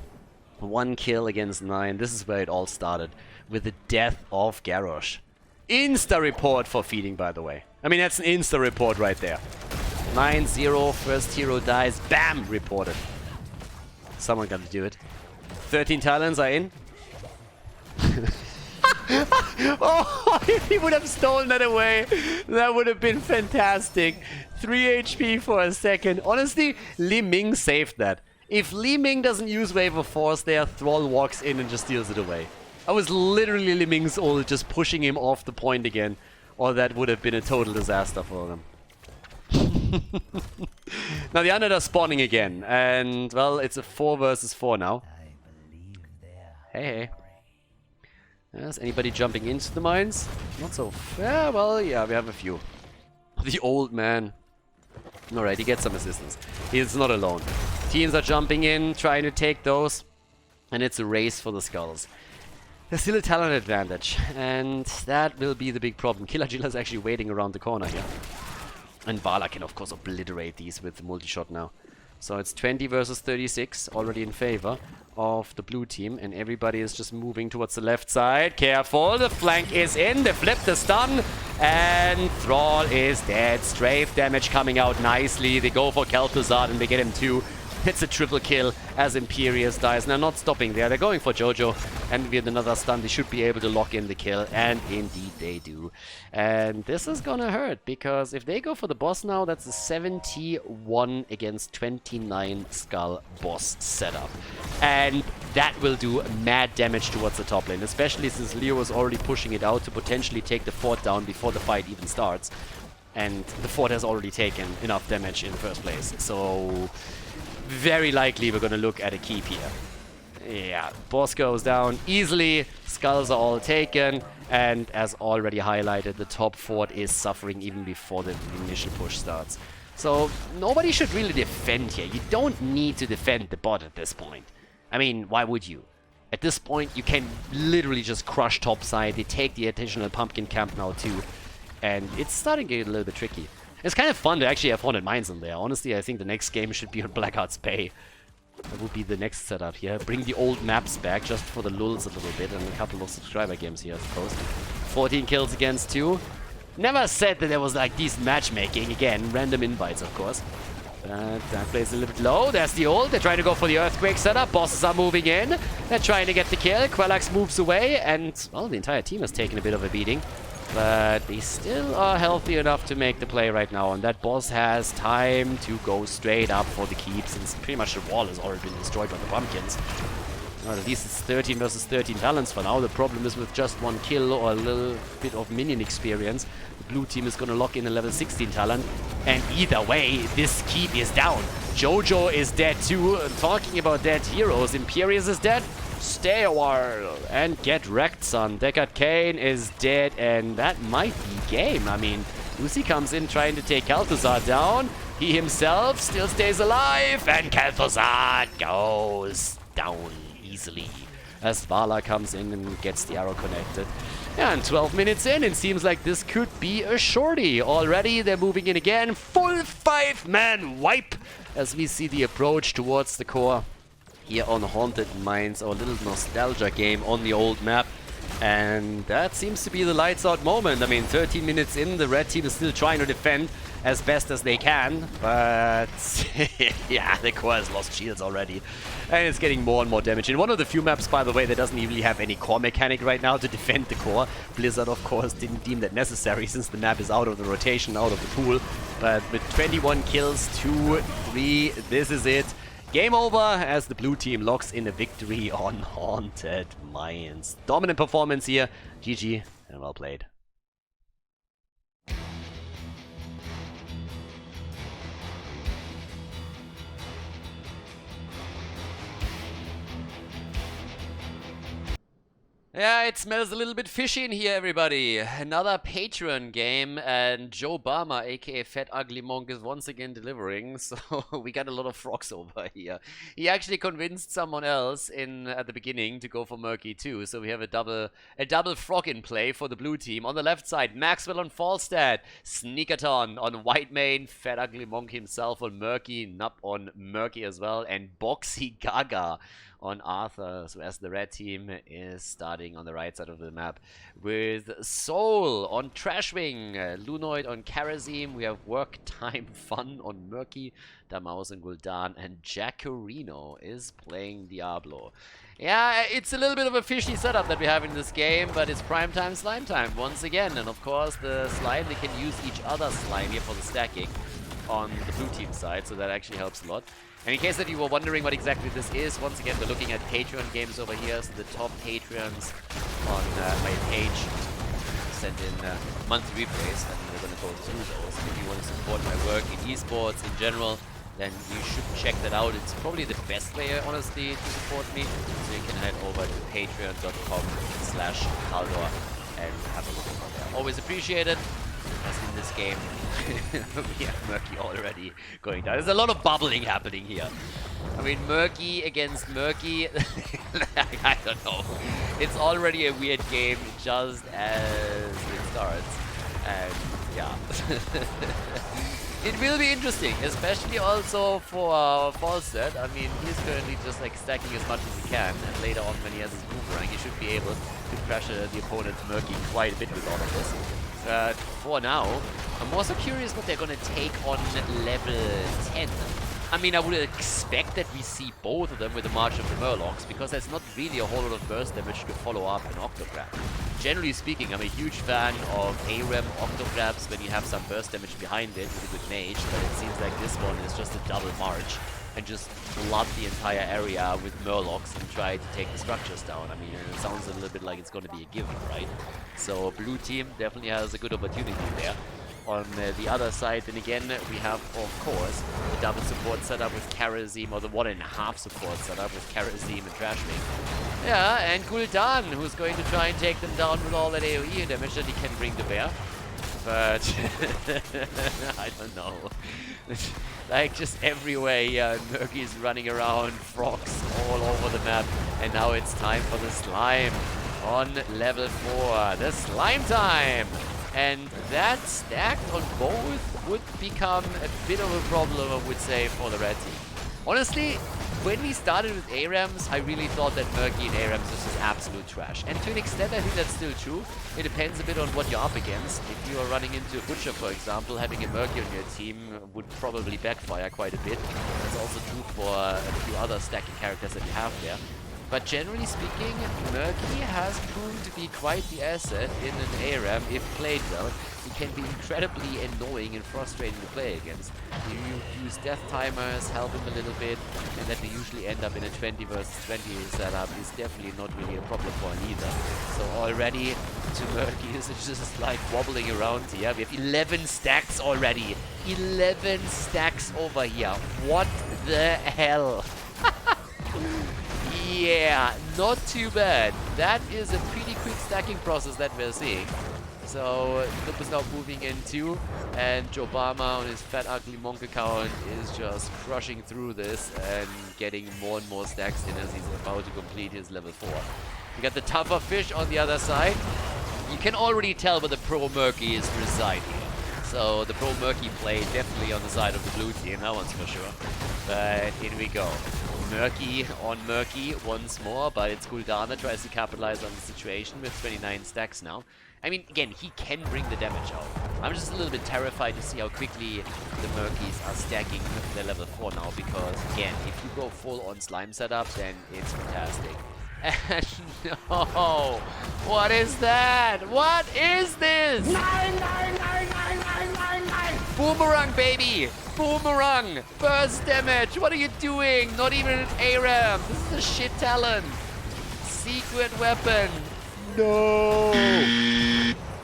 1 kill against 9. This is where it all started. With the death of Garrosh. Insta report for feeding, by the way. I mean, that's an insta report right there. 9-0. First hero dies. Bam! Reported. Someone got to do it. 13 talents are in. Oh, if he would have stolen that away, that would have been fantastic. 3 HP for a second. Honestly, Li Ming saved that. If Li Ming doesn't use Wave of Force there, Thrall walks in and just steals it away. I was literally Li Ming's ult just pushing him off the point again, or that would have been a total disaster for them. Now the Undead are spawning again, and well, it's a 4 versus 4 now. Hey, hey. Is anybody jumping into the mines? Not so fair. Well, yeah, we have a few. The old man. Alright, he gets some assistance. He's not alone. Teams are jumping in, trying to take those. And it's a race for the skulls. There's still a talent advantage. And that will be the big problem. Killer Jill is actually waiting around the corner here. And Vala can, of course, obliterate these with the multi-shot now. So it's 20 versus 36, already in favor of the blue team, and everybody is just moving towards the left side. Careful, the flank is in, they flip the stun, and Thrall is dead. Strafe damage coming out nicely. They go for Khaldor and they get him too. It's a triple kill as Imperius dies. Now, not stopping there. They're going for Jojo. And with another stun, they should be able to lock in the kill. And indeed they do. And this is gonna hurt. Because if they go for the boss now, that's a 71 against 29 skull boss setup. And that will do mad damage towards the top lane. Especially since Leo was already pushing it out to potentially take the fort down before the fight even starts. And the fort has already taken enough damage in the first place. So very likely we're going to look at a keep here. Yeah, boss goes down easily, skulls are all taken, and as already highlighted, the top fort is suffering even before the initial push starts. So nobody should really defend here. You don't need to defend the bot at this point. I mean, why would you? At this point, you can literally just crush topside. They take the additional pumpkin camp now too, and it's starting to get a little bit tricky. It's kind of fun to actually have haunted mines in there. Honestly, I think the next game should be on Blackheart's Bay. That would be the next setup here. Bring the old maps back just for the lulz a little bit and a couple of subscriber games here, I suppose. 14 kills against 2. Never said that there was like decent matchmaking. Again, random invites, of course. But that plays a little bit low. There's the ult. They're trying to go for the earthquake setup. Bosses are moving in. They're trying to get the kill. Quellax moves away. And, well, the entire team has taken a bit of a beating. But they still are healthy enough to make the play right now. And that boss has time to go straight up for the keep, since pretty much the wall has already been destroyed by the pumpkins. Well, at least it's 13 versus 13 talents for now. The problem is with just one kill or a little bit of minion experience, the blue team is going to lock in a level 16 talent. And either way, this keep is down. Jojo is dead too. Talking about dead heroes, Imperius is dead. Stay a while and get wrecked, son. Deckard Cain is dead, and that might be game. I mean, Lucy comes in trying to take Khaldor down. He himself still stays alive, and Khaldor goes down easily as Vala comes in and gets the arrow connected. Yeah, and 12 minutes in, it seems like this could be a shorty. Already, they're moving in again. Full 5-man wipe as we see the approach towards the core here on Haunted Mines, our little nostalgia game on the old map. And that seems to be the lights out moment. I mean, 13 minutes in, the red team is still trying to defend as best as they can, but yeah, the core has lost shields already, and it's getting more and more damage. In one of the few maps, by the way, that doesn't really have any core mechanic right now to defend the core. Blizzard, of course, didn't deem that necessary since the map is out of the rotation, out of the pool. But with 21 kills, 2-3, this is it. Game over as the blue team locks in a victory on Haunted Mines. Dominant performance here. GG and well played. Yeah, it smells a little bit fishy in here, everybody. Another Patreon game, and Joe Barmer, aka Fat Ugly Monk, is once again delivering. So we got a lot of frogs over here. He actually convinced someone else at the beginning to go for Murky too. So we have a double frog in play for the blue team. On the left side, Maxwell on Falstad, Sneakerton on White Mane, Fat Ugly Monk himself on Murky, Nup on Murky as well, and Boxy Gaga on Arthur. So as the red team is starting on the right side of the map with Soul on Trashwing, Lunoid on Karazim, we have Work Time Fun on Murky, Damaus and Gul'dan, and Jackarino is playing Diablo. Yeah, it's a little bit of a fishy setup that we have in this game, but it's prime time slime time once again. And of course the slime, they can use each other's slime here for the stacking on the blue team side, so that actually helps a lot. And in case that you were wondering what exactly this is, once again, we're looking at Patreon games over here. So the top Patreons on my page send in monthly replays, and we're going to go through those. And if you want to support my work in esports in general, then you should check that out. It's probably the best way, honestly, to support me. So you can head over to patreon.com/Khaldor and have a look over there. Always appreciated. As in this game, we have Murky already going down. There's a lot of bubbling happening here. I mean, Murky against Murky, I don't know. It's already a weird game just as it starts. And yeah. It will be interesting, especially also for Falstad. I mean, he's currently just like stacking as much as he can, and later on when he has his boomerang, he should be able to pressure the opponent Murky quite a bit with all of this. For now, I'm also curious what they're going to take on level 10. I mean, I would expect that we see both of them with the March of the Murlocs, because there's not really a whole lot of burst damage to follow up an Octograb. Generally speaking, I'm a huge fan of ARAM Octograbs when you have some burst damage behind it with a good mage, but it seems like this one is just a double March and just flood the entire area with Murlocs and try to take the structures down. I mean, it sounds a little bit like it's going to be a given, right? So blue team definitely has a good opportunity there. On the other side, then again, we have, of course, the double support setup with Karazim, or the 1.5 support setup with Karazim and Trashwing. Yeah, and Gul'dan, who's going to try and take them down with all that AoE damage that he can bring to bear. But I don't know. Like, just everywhere here, Murky's running around, frogs all over the map. And now it's time for the slime on level 4. The slime time! And that stacked on both would become a bit of a problem, I would say, for the red team. Honestly, when we started with ARAMs, I really thought that Murky and ARAMs was just absolute trash. And to an extent, I think that's still true. It depends a bit on what you're up against. If you are running into a Butcher, for example, having a Murky on your team would probably backfire quite a bit. That's also true for a few other stacking characters that you have there. But generally speaking, Murky has proven to be quite the asset in an ARAM if played well. He can be incredibly annoying and frustrating to play against. You use death timers, help him a little bit, and that we usually end up in a 20 versus 20 setup is definitely not really a problem for him either. So already, to Murky is just like wobbling around here. We have 11 stacks already. 11 stacks over here. What the hell? Yeah, not too bad. That is a pretty quick stacking process that we're seeing. So, Flip is now moving in too, and Jobama on his fat ugly monk account is just crushing through this and getting more and more stacks in as he's about to complete his level 4. We got the tougher fish on the other side. You can already tell where the Pro Murky is residing. So the Pro Murky play definitely on the side of the blue team, that one's for sure. But in we go. Murky on Murky once more, but it's Khaldor that tries to capitalize on the situation with 29 stacks now. I mean, again, he can bring the damage out. I'm just a little bit terrified to see how quickly the Murkies are stacking their level 4 now, because, again, if you go full on slime setup, then it's fantastic. And no! What is that? What is this? Nine! Boomerang, baby! Boomerang! Burst damage! What are you doing? Not even an ARAM! This is a shit talent! Secret weapon! No!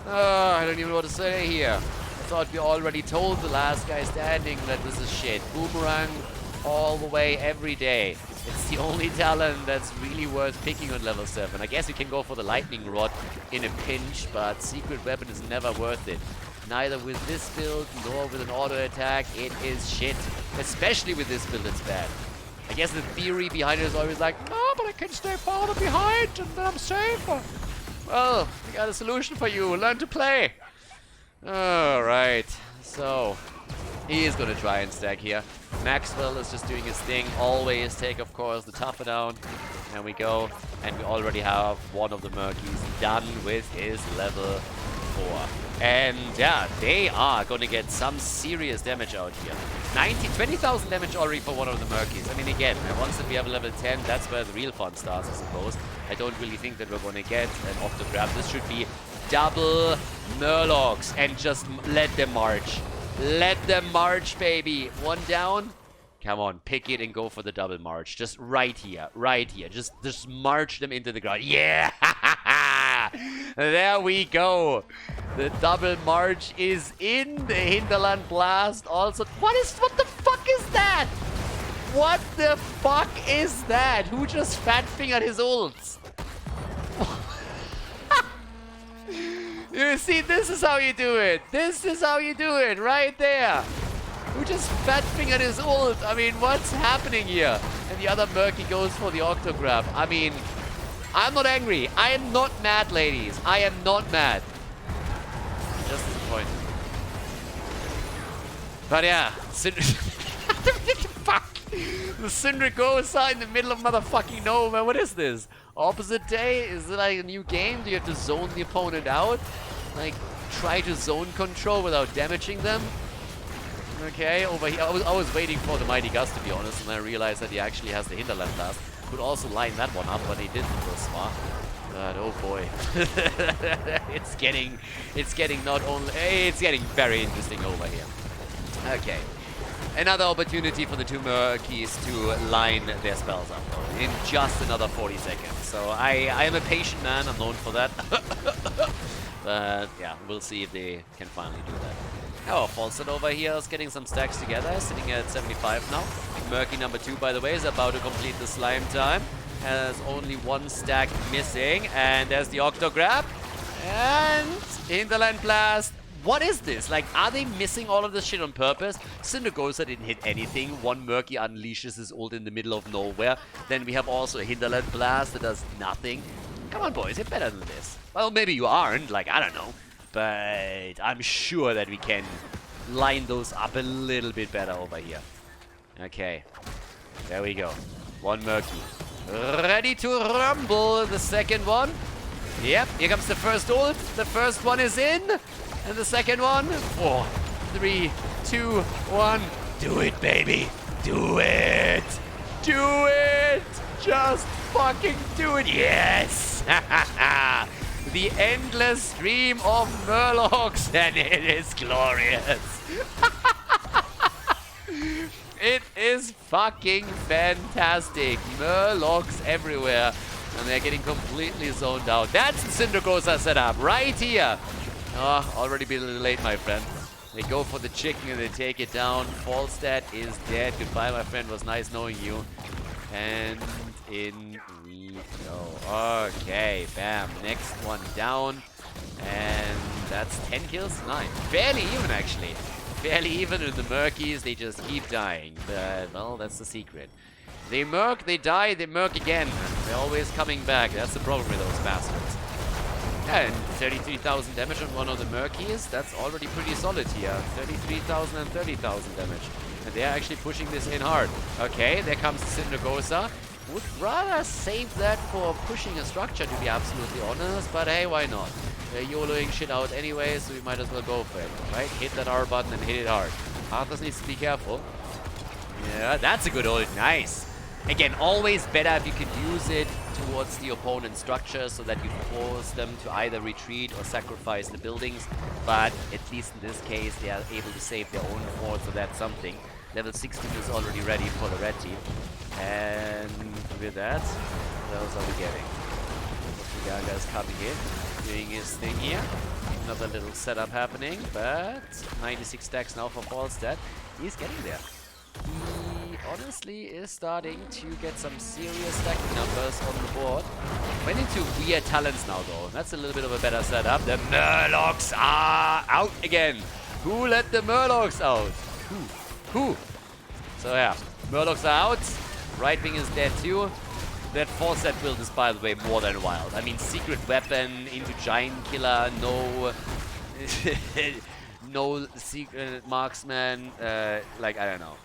I don't even know what to say here. I thought we already told the last guy standing that this is shit. Boomerang all the way every day. It's the only talent that's really worth picking on level 7. I guess you can go for the lightning rod in a pinch, but secret weapon is never worth it. Neither with this build nor with an auto attack. It is shit. Especially with this build, it's bad. I guess the theory behind it is always like, no, but I can stay farther behind and then I'm safer. Well, I got a solution for you. Learn to play. Alright, so he is going to try and stack here. Maxwell is just doing his thing. Always take, of course, the tougher down. And we go. And we already have one of the Murkies done with his level 4. And yeah, they are going to get some serious damage out here. 20,000 damage already for one of the Murkies. I mean, again, once that we have a level 10, that's where the real fun starts, I suppose. I don't really think that we're going to get an Octograb. This should be double Murlocs and just let them march. Let them march, baby. One down. Come on, pick it and go for the double march. Just right here, right here. Just march them into the ground. Yeah! There we go. The double march is in the Hinterland Blast. Also, what the fuck is that? What the fuck is that? Who just fat fingered his ults? You see, this is how you do it. This is how you do it, right there. Who just fat fingered his ult? I mean, what's happening here? And the other Murky goes for the Octograb. I mean, I'm not angry. I am not mad, ladies. I am not mad. Just disappointed. But yeah, fuck. The Syndragosa in the middle of motherfucking nowhere. What is this? Opposite day? Is it like a new game? Do you have to zone the opponent out? Like, try to zone control without damaging them? Okay, over here. I was waiting for the Mighty Gust, to be honest, and I realized that he actually has the Hinterland Blast. Could also line that one up, but he didn't thus far. But oh boy. it's getting very interesting over here. Okay. Another opportunity for the two Murkies to line their spells up, though, in just another 40 seconds. So I am a patient man, I'm known for that. But yeah, we'll see if they can finally do that. Oh, Falset over here is getting some stacks together, sitting at 75 now. Murky number 2, by the way, is about to complete the slime time. Has only one stack missing, and there's the Octograb. And Hinterland Blast. What is this? Like, are they missing all of this shit on purpose? Syndragosa didn't hit anything. One Murky unleashes his ult in the middle of nowhere. Then we have also a Hinterland Blast that does nothing. Come on, boys, you're better than this. Well, maybe you aren't, like, I don't know. But I'm sure that we can line those up a little bit better over here. Okay, there we go. One Murky. Ready to rumble. The second one. Yep, here comes the first ult. The first one is in. And the second one. 4, 3, 2, 1. Do it, baby. Do it. Do it. Just fucking do it. Yes. The endless stream of Murlocs. And it is glorious. It is fucking fantastic. Murlocs everywhere. And they're getting completely zoned out. That's the Syndragosa setup right here. Oh, already been a little late, my friend. They go for the chicken and they take it down. Falstad is dead. Goodbye, my friend. Was nice knowing you. And in we go. Okay, bam. Next one down. And that's 10 kills? 9. Fairly even, actually. Fairly even with the Murkies. They just keep dying. But, well, that's the secret. They murk, they die, they murk again. They're always coming back. That's the problem with those bastards. Yeah, and 33,000 damage on one of the Murkies. That's already pretty solid here. 33,000 and 30,000 damage. And they're actually pushing this in hard. Okay, there comes the Syndragosa. Would rather save that for pushing a structure, to be absolutely honest. But hey, why not? They're YOLOing shit out anyway, so we might as well go for it, right? Hit that R button and hit it hard. Arthas needs to be careful. Yeah, that's a good ult. Nice. Again, always better if you can use it towards the opponent's structure so that you force them to either retreat or sacrifice the buildings. But at least in this case, they are able to save their own fort, so that's something. Level 16 is already ready for the red team. And with that, what else are we getting? Gaga's coming in, doing his thing here. Another little setup happening, but 96 stacks now for Falstad. He's getting there. He honestly is starting to get some serious stacking numbers on the board. Went into weird talents now though. That's a little bit of a better setup. The Murlocs are out again. Who let the Murlocs out? Who? So yeah, Murlocs are out. Right wing is dead too. That Falstad build is, by the way, more than wild. I mean, secret weapon into giant killer, no... no secret marksman, like, I don't know.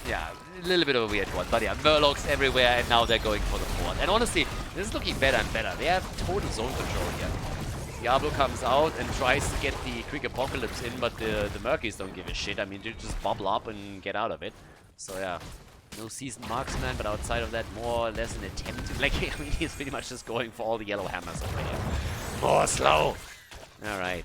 Yeah, a little bit of a weird one. But yeah, Murlocs everywhere, and now they're going for the fort. And honestly, this is looking better and better. They have total zone control here. Diablo comes out and tries to get the quick apocalypse in, but the Murkies don't give a shit. I mean, they just bubble up and get out of it. So yeah. No seasoned marksman, but outside of that, more or less an attempt to... Like, I mean, he's pretty much just going for all the yellow hammers over here. More slow! Alright.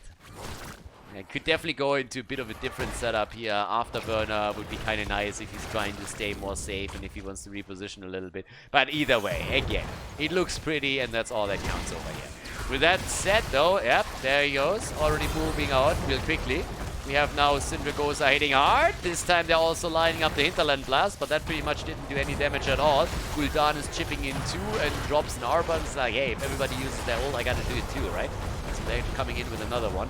I could definitely go into a bit of a different setup here. Afterburner would be kind of nice if he's trying to stay more safe and if he wants to reposition a little bit. But either way, again, it looks pretty and that's all that counts over here. With that said, though, yep, there he goes. Already moving out real quickly. We have now Syndragosa hitting hard. This time they're also lining up the Hinterland Blast, but that pretty much didn't do any damage at all. Gul'dan is chipping in too and drops an Arbor. It's like, hey, if everybody uses their ult, I gotta do it too, right? So they're coming in with another one.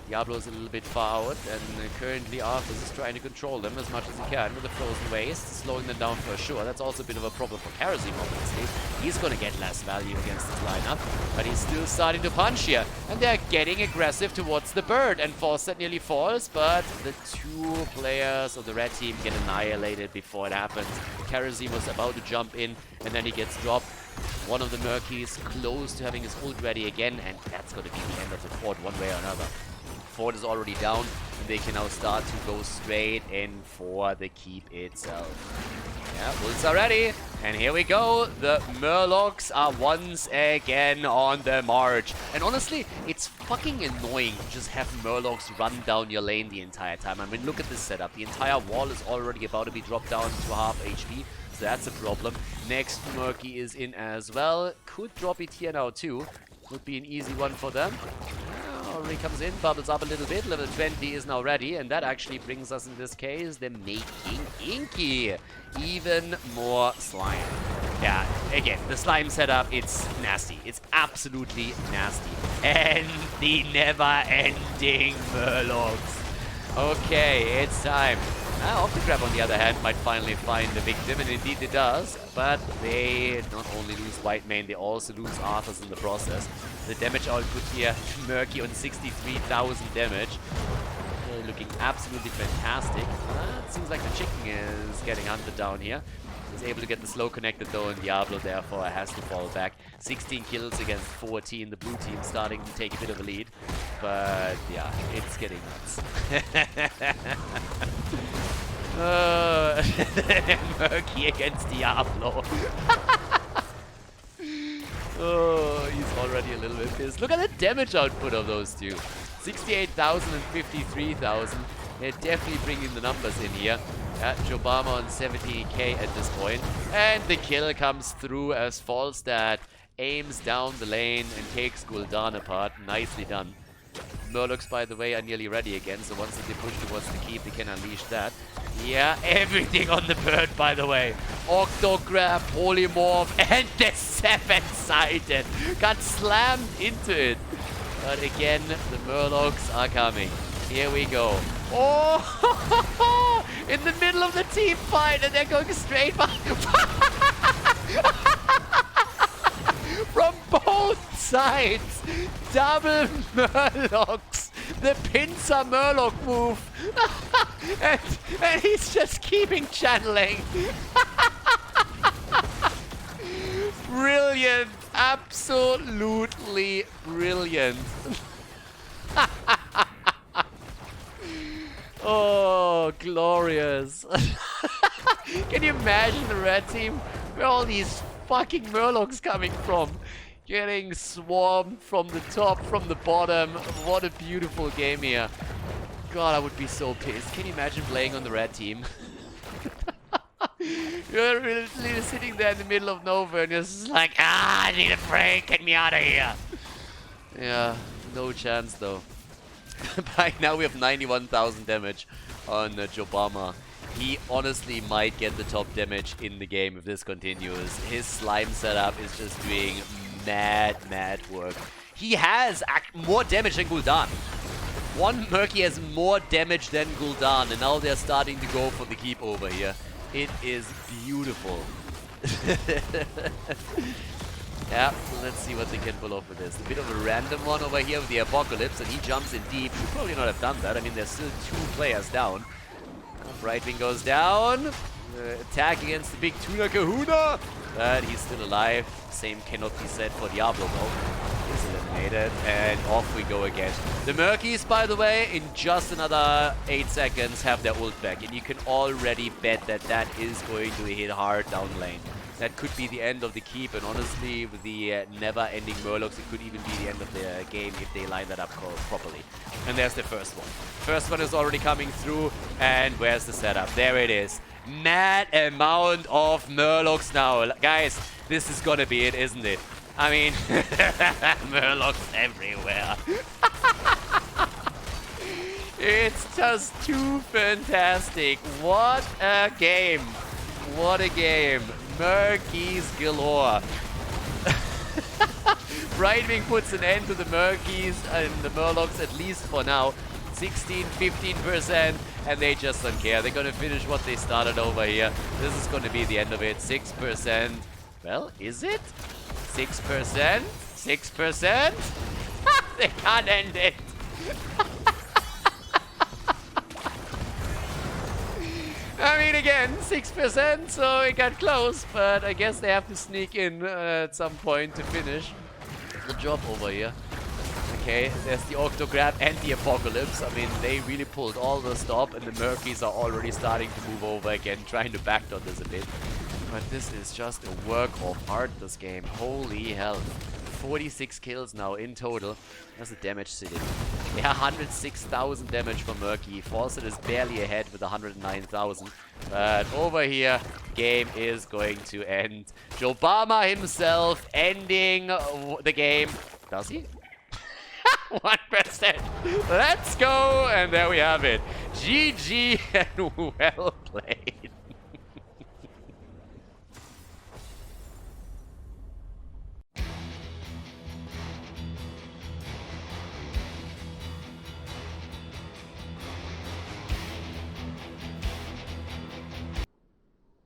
Diablo's a little bit far out, and currently Arthas is trying to control them as much as he can with the Frozen Waste, slowing them down for sure. That's also a bit of a problem for Kharazim, obviously. He's gonna get less value against this lineup, but he's still starting to punch here. And they're getting aggressive towards the bird, and Falstad nearly falls, but the two players of the red team get annihilated before it happens. Kharazim was about to jump in, and then he gets dropped. One of the Murkies close to having his ult ready again, and that's gonna be the end of the fort one way or another. Fort is already down, and they can now start to go straight in for the keep itself. Yeah, ults are ready, and here we go. The Murlocs are once again on the march. And honestly, it's fucking annoying to just have Murlocs run down your lane the entire time. I mean, look at this setup. The entire wall is already about to be dropped down to half HP, so that's a problem. Next Murky is in as well. Could drop it here now too. Would be an easy one for them. Already comes in, bubbles up a little bit. Level 20 is now ready, and that actually brings us, in this case, the making Inky. Even more slime. Yeah, again, the slime setup, it's nasty. It's absolutely nasty. And the never-ending Murlocs. Okay, it's time. Octograb, on the other hand, might finally find the victim, and indeed it does. But they not only lose Whitemane, they also lose Arthas in the process. The damage output here, Murky on 63,000 damage. Looking absolutely fantastic. It seems like the chicken is getting hunted down here. Is able to get the slow connected though, and Diablo therefore has to fall back. 16 kills against 14. The blue team starting to take a bit of a lead. But yeah, it's getting nuts. Murky against Diablo. Oh, he's already a little bit pissed. Look at the damage output of those two. 68,000 and 53,000. They're definitely bringing the numbers in here. Jobama on 70k at this point. And the kill comes through as Falstad aims down the lane and takes Gul'dan apart. Nicely done. Murlocs, by the way, are nearly ready again, so once they push towards the keep, they can unleash that. Yeah, everything on the bird, by the way. Octograph, Polymorph, and the 7-sided. Got slammed into it. But again, the Murlocs are coming. Here we go. Oh! In the middle of the team fight, and they're going straight by. From both sides. Double Murlocs. The pincer Murloc move. and he's just keeping channeling. Brilliant. Absolutely brilliant. Oh, glorious. Can you imagine the red team? Where all these fucking Murlocs coming from? Getting swarmed from the top, from the bottom. What a beautiful game here. God, I would be so pissed. Can you imagine playing on the red team? You're literally sitting there in the middle of nowhere and you're just like, I need a break, get me out of here. Yeah, no chance though. By now we have 91,000 damage on Jobama. He honestly might get the top damage in the game if this continues. His slime setup is just doing mad work. He has more damage than Gul'dan. One Murky has more damage than Gul'dan, and now they're starting to go for the keep over here. It is beautiful. Yeah, let's see what they can pull off with this. A bit of a random one over here with the Apocalypse, and he jumps in deep. Should probably not have done that. I mean, there's still 2 players down. Brightwing goes down. Attack against the big Tuna Kahuna. But he's still alive. Same cannot be said for Diablo though. He's eliminated, and off we go again. The Murkies, by the way, in just another 8 seconds have their ult back. And you can already bet that that is going to hit hard down lane. That could be the end of the keep, and honestly, with the never-ending Murlocs, it could even be the end of the game if they line that up properly. And there's the first one. First one is already coming through, and where's the setup? There it is. Mad amount of Murlocs now. Guys, this is gonna be it, isn't it? I mean, Murlocs everywhere. It's just too fantastic. What a game. What a game. Murkies galore. Brightwing puts an end to the Murkies and the Murlocs, at least for now. 16-15%, and they just don't care. They're gonna finish what they started over here. This is gonna be the end of it. 6%. Well, is it? 6%? 6%? They can't end it. I mean, again, 6%, so it got close, but I guess they have to sneak in at some point to finish the job over here. Okay, there's the Octograb and the Apocalypse. I mean, they really pulled all the stop, and the Murkies are already starting to move over again, trying to backdoor this a bit. But this is just a work of art, this game. Holy hell. 46 kills now in total. That's the damage sitting. Yeah, 106,000 damage for Murky. Fawcett is barely ahead with 109,000. But over here, game is going to end. Jobama himself ending the game. Does he? 1%. Let's go. And there we have it. GG and well played.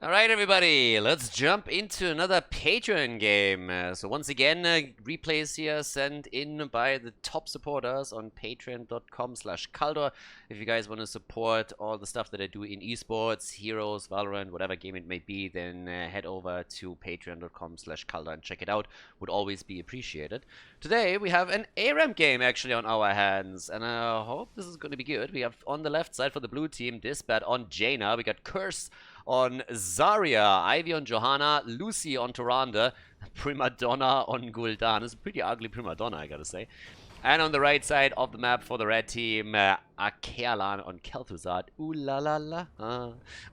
Alright everybody, let's jump into another Patreon game. So once again, replays here sent in by the top supporters on patreon.com/Khaldor. If you guys want to support all the stuff that I do in esports, Heroes, Valorant, whatever game it may be, then head over to patreon.com/Khaldor and check it out. Would always be appreciated. Today we have an ARAM game actually on our hands, and I hope this is going to be good. We have on the left side for the blue team, Disbat on Jaina. We got Curse on Zarya, Ivy on Johanna, Lucy on Tyrande, Prima Donna on Gul'dan. It's a pretty ugly Prima Donna, I gotta say. And on the right side of the map for the red team, Akerlan on Kel'Thuzad, ooh la la la,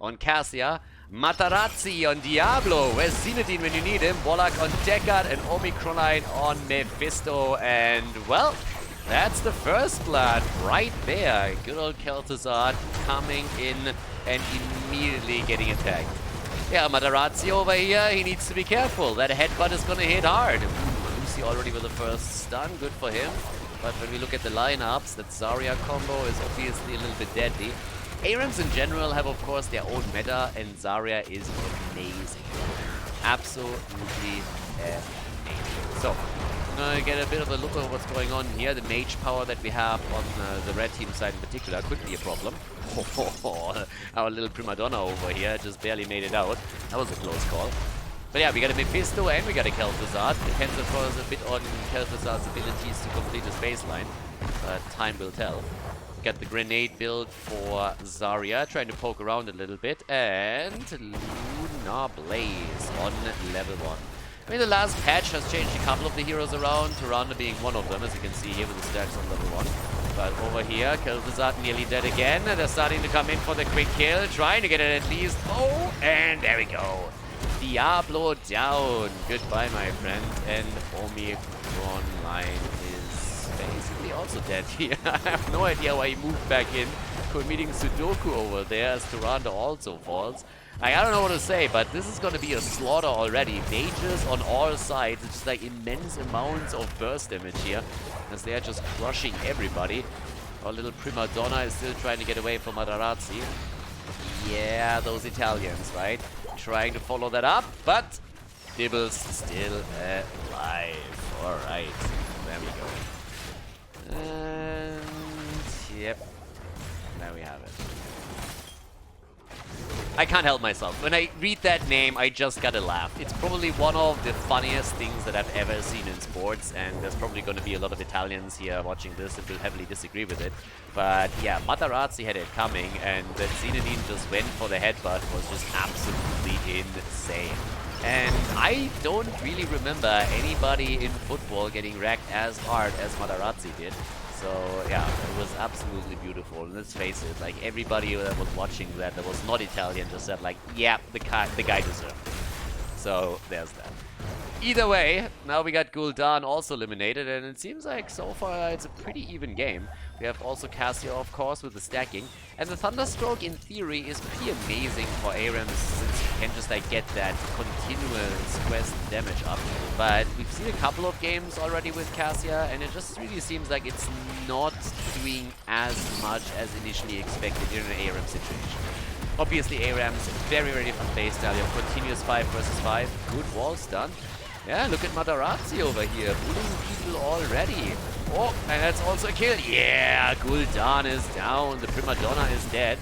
on Cassia, Matarazzi on Diablo, where's Zenithine when you need him, Bolak on Deckard, and Omicronite on Mephisto, and well, that's the first blood right there. Good old Kel'Thuzad coming in and immediately getting attacked. Yeah, Matarazzi over here, he needs to be careful. That headbutt is gonna hit hard. Lucy already with the first stun, good for him. But when we look at the lineups, that Zarya combo is obviously a little bit deadly. ARAMs in general have of course their own meta, and Zarya is amazing. Absolutely amazing. So, I'm gonna get a bit of a look at what's going on here. The mage power that we have on the red team side in particular could be a problem. Our little Prima Donna over here just barely made it out. That was a close call. But yeah, we got a Mephisto and we got a Kel'Thuzad. Depends of course a bit on Kel'Thuzad's abilities to complete his baseline. But time will tell. We got the grenade build for Zarya, trying to poke around a little bit. And Lunar Blaze on level 1. I mean, the last patch has changed a couple of the heroes around, Tyrande being one of them, as you can see here with the stacks on level 1. But over here, Kel'Thuzad nearly dead again. They're starting to come in for the quick kill, trying to get it at least. Oh, and there we go. Diablo down. Goodbye, my friend. And Omicron line is basically also dead here. I have no idea why he moved back in, committing Sudoku over there as Tyrande also falls. I don't know what to say, but this is going to be a slaughter already. Mages on all sides. It's just like immense amounts of burst damage here, as they're just crushing everybody. Our little Prima Donna is still trying to get away from Matarazzi. Yeah, those Italians, right? Trying to follow that up, but Dibble's still alive. Alright, there we go. And yep, there we have it. I can't help myself. When I read that name, I just gotta laugh. It's probably one of the funniest things that I've ever seen in sports, and there's probably gonna be a lot of Italians here watching this and will heavily disagree with it. But yeah, Matarazzi had it coming, and that Zenithine just went for the headbutt was just absolutely insane. And I don't really remember anybody in football getting wrecked as hard as Matarazzi did. So yeah, it was absolutely beautiful. And let's face it, like everybody that was watching that was not Italian just said like, yeah, the guy deserved it. So there's that. Either way, now we got Gul'dan also eliminated, and it seems like so far it's a pretty even game. We have also Cassia, of course, with the stacking. And the Thunderstroke, in theory, is pretty amazing for ARAMs, since you can just like get that continuous quest damage up. But we've seen a couple of games already with Cassia, and it just really seems like it's not doing as much as initially expected in an ARAM situation. Obviously, ARAM's very, very different playstyle. You have continuous 5 versus 5. Good wall stun. Yeah, look at Matarazzi over here, bullying people already. Oh, and that's also a kill. Yeah, Gul'dan is down. The Prima Donna is dead.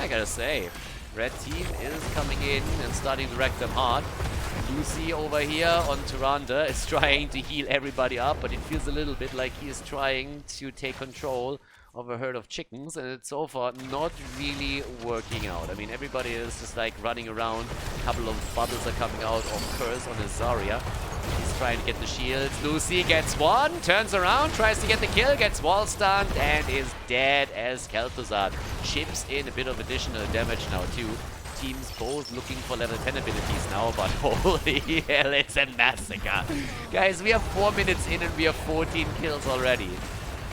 I gotta say, red team is coming in and starting to wreck them hard. Lucy over here on Tyrande is trying to heal everybody up, but it feels a little bit like he is trying to take control of a herd of chickens, and it's so far not really working out. I mean, everybody is just like running around. A couple of bubbles are coming out of Curse on his Zarya. He's trying to get the shields. Lucy gets one, turns around, tries to get the kill, gets wall stunned, and is dead as Kel'Thuzad chips in a bit of additional damage now too. Teams both looking for level 10 abilities now, but holy hell, it's a massacre. Guys, we are 4 minutes in and we have 14 kills already.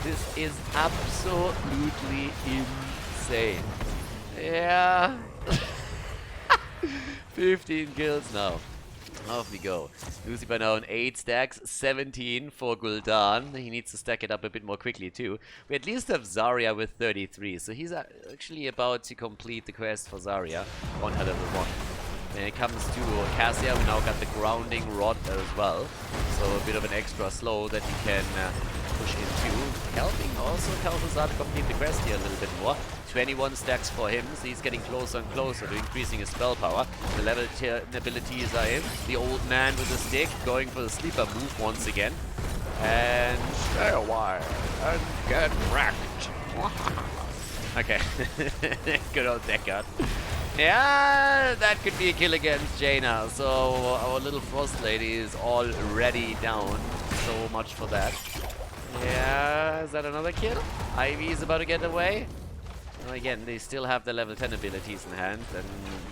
This is absolutely insane. Yeah. 15 kills now. Off we go. Lucy by now on 8 stacks, 17 for Gul'dan. He needs to stack it up a bit more quickly too. We at least have Zarya with 33, so he's actually about to complete the quest for Zarya on her level 1. When it comes to Cassia, we now got the grounding rod as well. So a bit of an extra slow that we can push into. Helping also Khaldor to complete the quest here a little bit more. 21 stacks for him, so he's getting closer and closer to increasing his spell power. The level 10 abilities are in. The old man with the stick going for the sleeper move once again. And stay a while and get wrecked. Okay, good old Deckard. Yeah, that could be a kill against Jaina. So our little frost lady is already down. So much for that. Yeah, is that another kill? Ivy is about to get away. Well, again, they still have the level 10 abilities in hand, and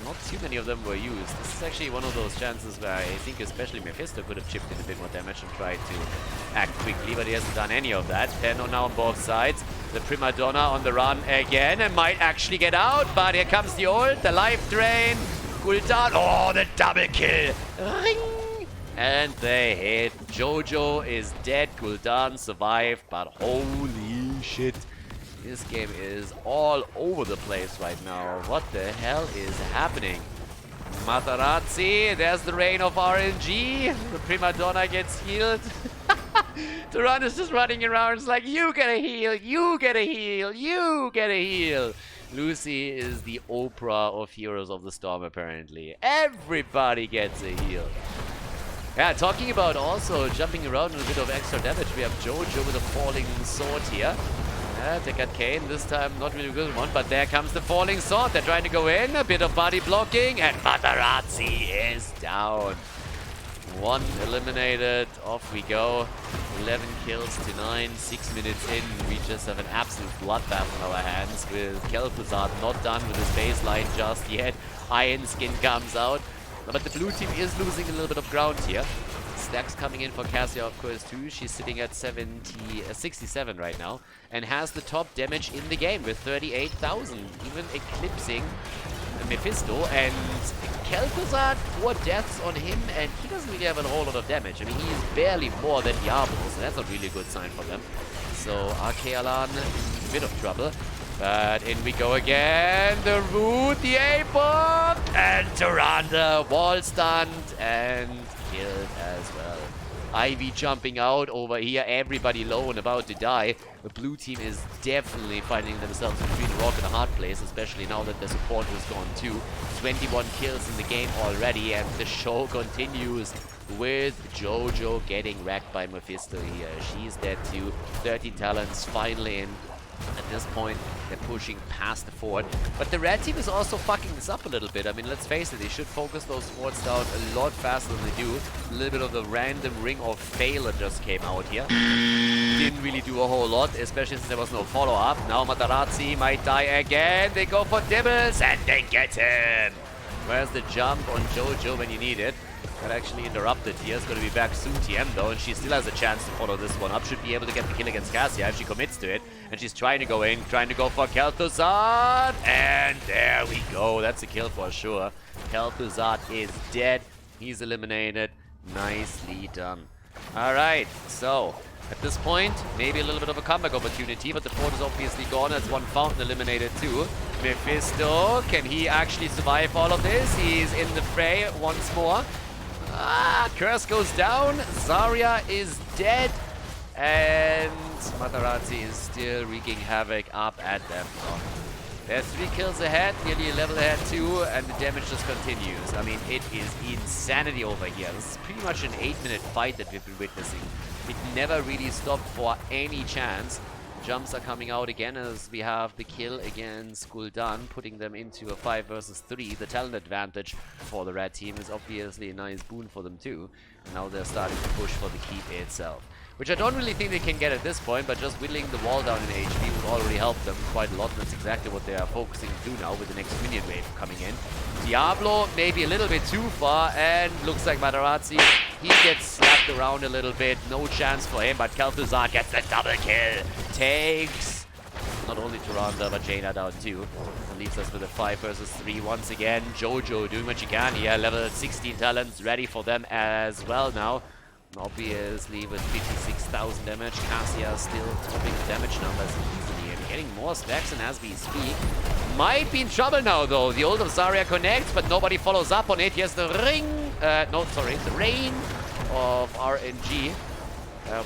not too many of them were used. This is actually one of those chances where I think especially Mephisto could have chipped in a bit more damage and tried to act quickly, but he hasn't done any of that. 10 are now on both sides. The Prima Donna on the run again and might actually get out, but here comes the ult, the life drain. Gul'dan, oh, the double kill. Ring! And they hit. Jojo is dead, Gul'dan survived, but holy shit. This game is all over the place right now. What the hell is happening? Matarazzi, there's the reign of RNG. The Prima Donna gets healed. Turan is just running around. It's like, you get a heal, you get a heal, you get a heal. Lucy is the Oprah of Heroes of the Storm, apparently. Everybody gets a heal. Yeah, talking about also jumping around with a bit of extra damage, we have Jojo with a falling sword here. Deckard Kane, this time not really a good one, but there comes the falling sword. They're trying to go in, a bit of body blocking, and Matarazzi is down. One eliminated, off we go. 11 kills to 9, 6 minutes in. We just have an absolute bloodbath on our hands with Khaldor not done with his baseline just yet. Iron Skin comes out, but the blue team is losing a little bit of ground here. Stacks coming in for Cassia, of course, too. She's sitting at 67 right now and has the top damage in the game with 38,000, even eclipsing Mephisto. And Khaldor, 4 deaths on him, and he doesn't really have a whole lot of damage. I mean, he is barely more than Diablo, so that's a really good sign for them. So Archaealan in a bit of trouble. But in we go again. The root, the A-bomb, and Tyrande wall stunned and killed as well. Ivy jumping out over here, everybody low and about to die. The blue team is definitely finding themselves between a rock and a hard place, especially now that the support was gone too. 21 kills in the game already, and the show continues with Jojo getting wrecked by Mephisto here. She's dead too. 13 talents finally in. At this point, they're pushing past the fort. But the red team is also fucking this up a little bit. I mean, let's face it, they should focus those forts down a lot faster than they do. A little bit of the random ring of failure just came out here. Didn't really do a whole lot, especially since there was no follow-up. Now Matarazzi might die again. They go for Dibbles and they get him. Where's the jump on Jojo when you need it? Got actually interrupted here. It's going to be back soon, TM though, and she still has a chance to follow this one up. Should be able to get the kill against Cassia if she commits to it. And she's trying to go in, trying to go for Khaldor. And there we go. That's a kill for sure. Khaldor is dead. He's eliminated. Nicely done. Alright, so at this point, maybe a little bit of a comeback opportunity, but the fort is obviously gone. That's one fountain eliminated too. Mephisto, can he actually survive all of this? He's in the fray once more. Curse goes down. Zarya is dead. And Matarazzi is still wreaking havoc up at them. There's 3 kills ahead, nearly a level ahead too, and the damage just continues. I mean, it is insanity over here. This is pretty much an 8-minute fight that we've been witnessing. It never really stopped for any chance. Jumps are coming out again as we have the kill against Gul'dan, putting them into a 5 versus 3. The talent advantage for the red team is obviously a nice boon for them too. Now they're starting to push for the keep itself, which I don't really think they can get at this point, but just whittling the wall down in HP would already help them quite a lot. And that's exactly what they are focusing to do now with the next minion wave coming in. Diablo maybe a little bit too far, and looks like Matarazzi, he gets slapped around a little bit. No chance for him, but Khaldor gets the double kill. Takes not only Tyrande, but Jaina down too. And leaves us with a 5 versus 3 once again. Jojo doing what she can here. Level 16 talents ready for them as well now. Obviously with 56,000 damage, Cassia still topping the damage numbers easily in getting more stacks in as we speak. Might be in trouble now, though. The ult of Zarya connects, but nobody follows up on it. Here's the ring. No, sorry, the rain of RNG.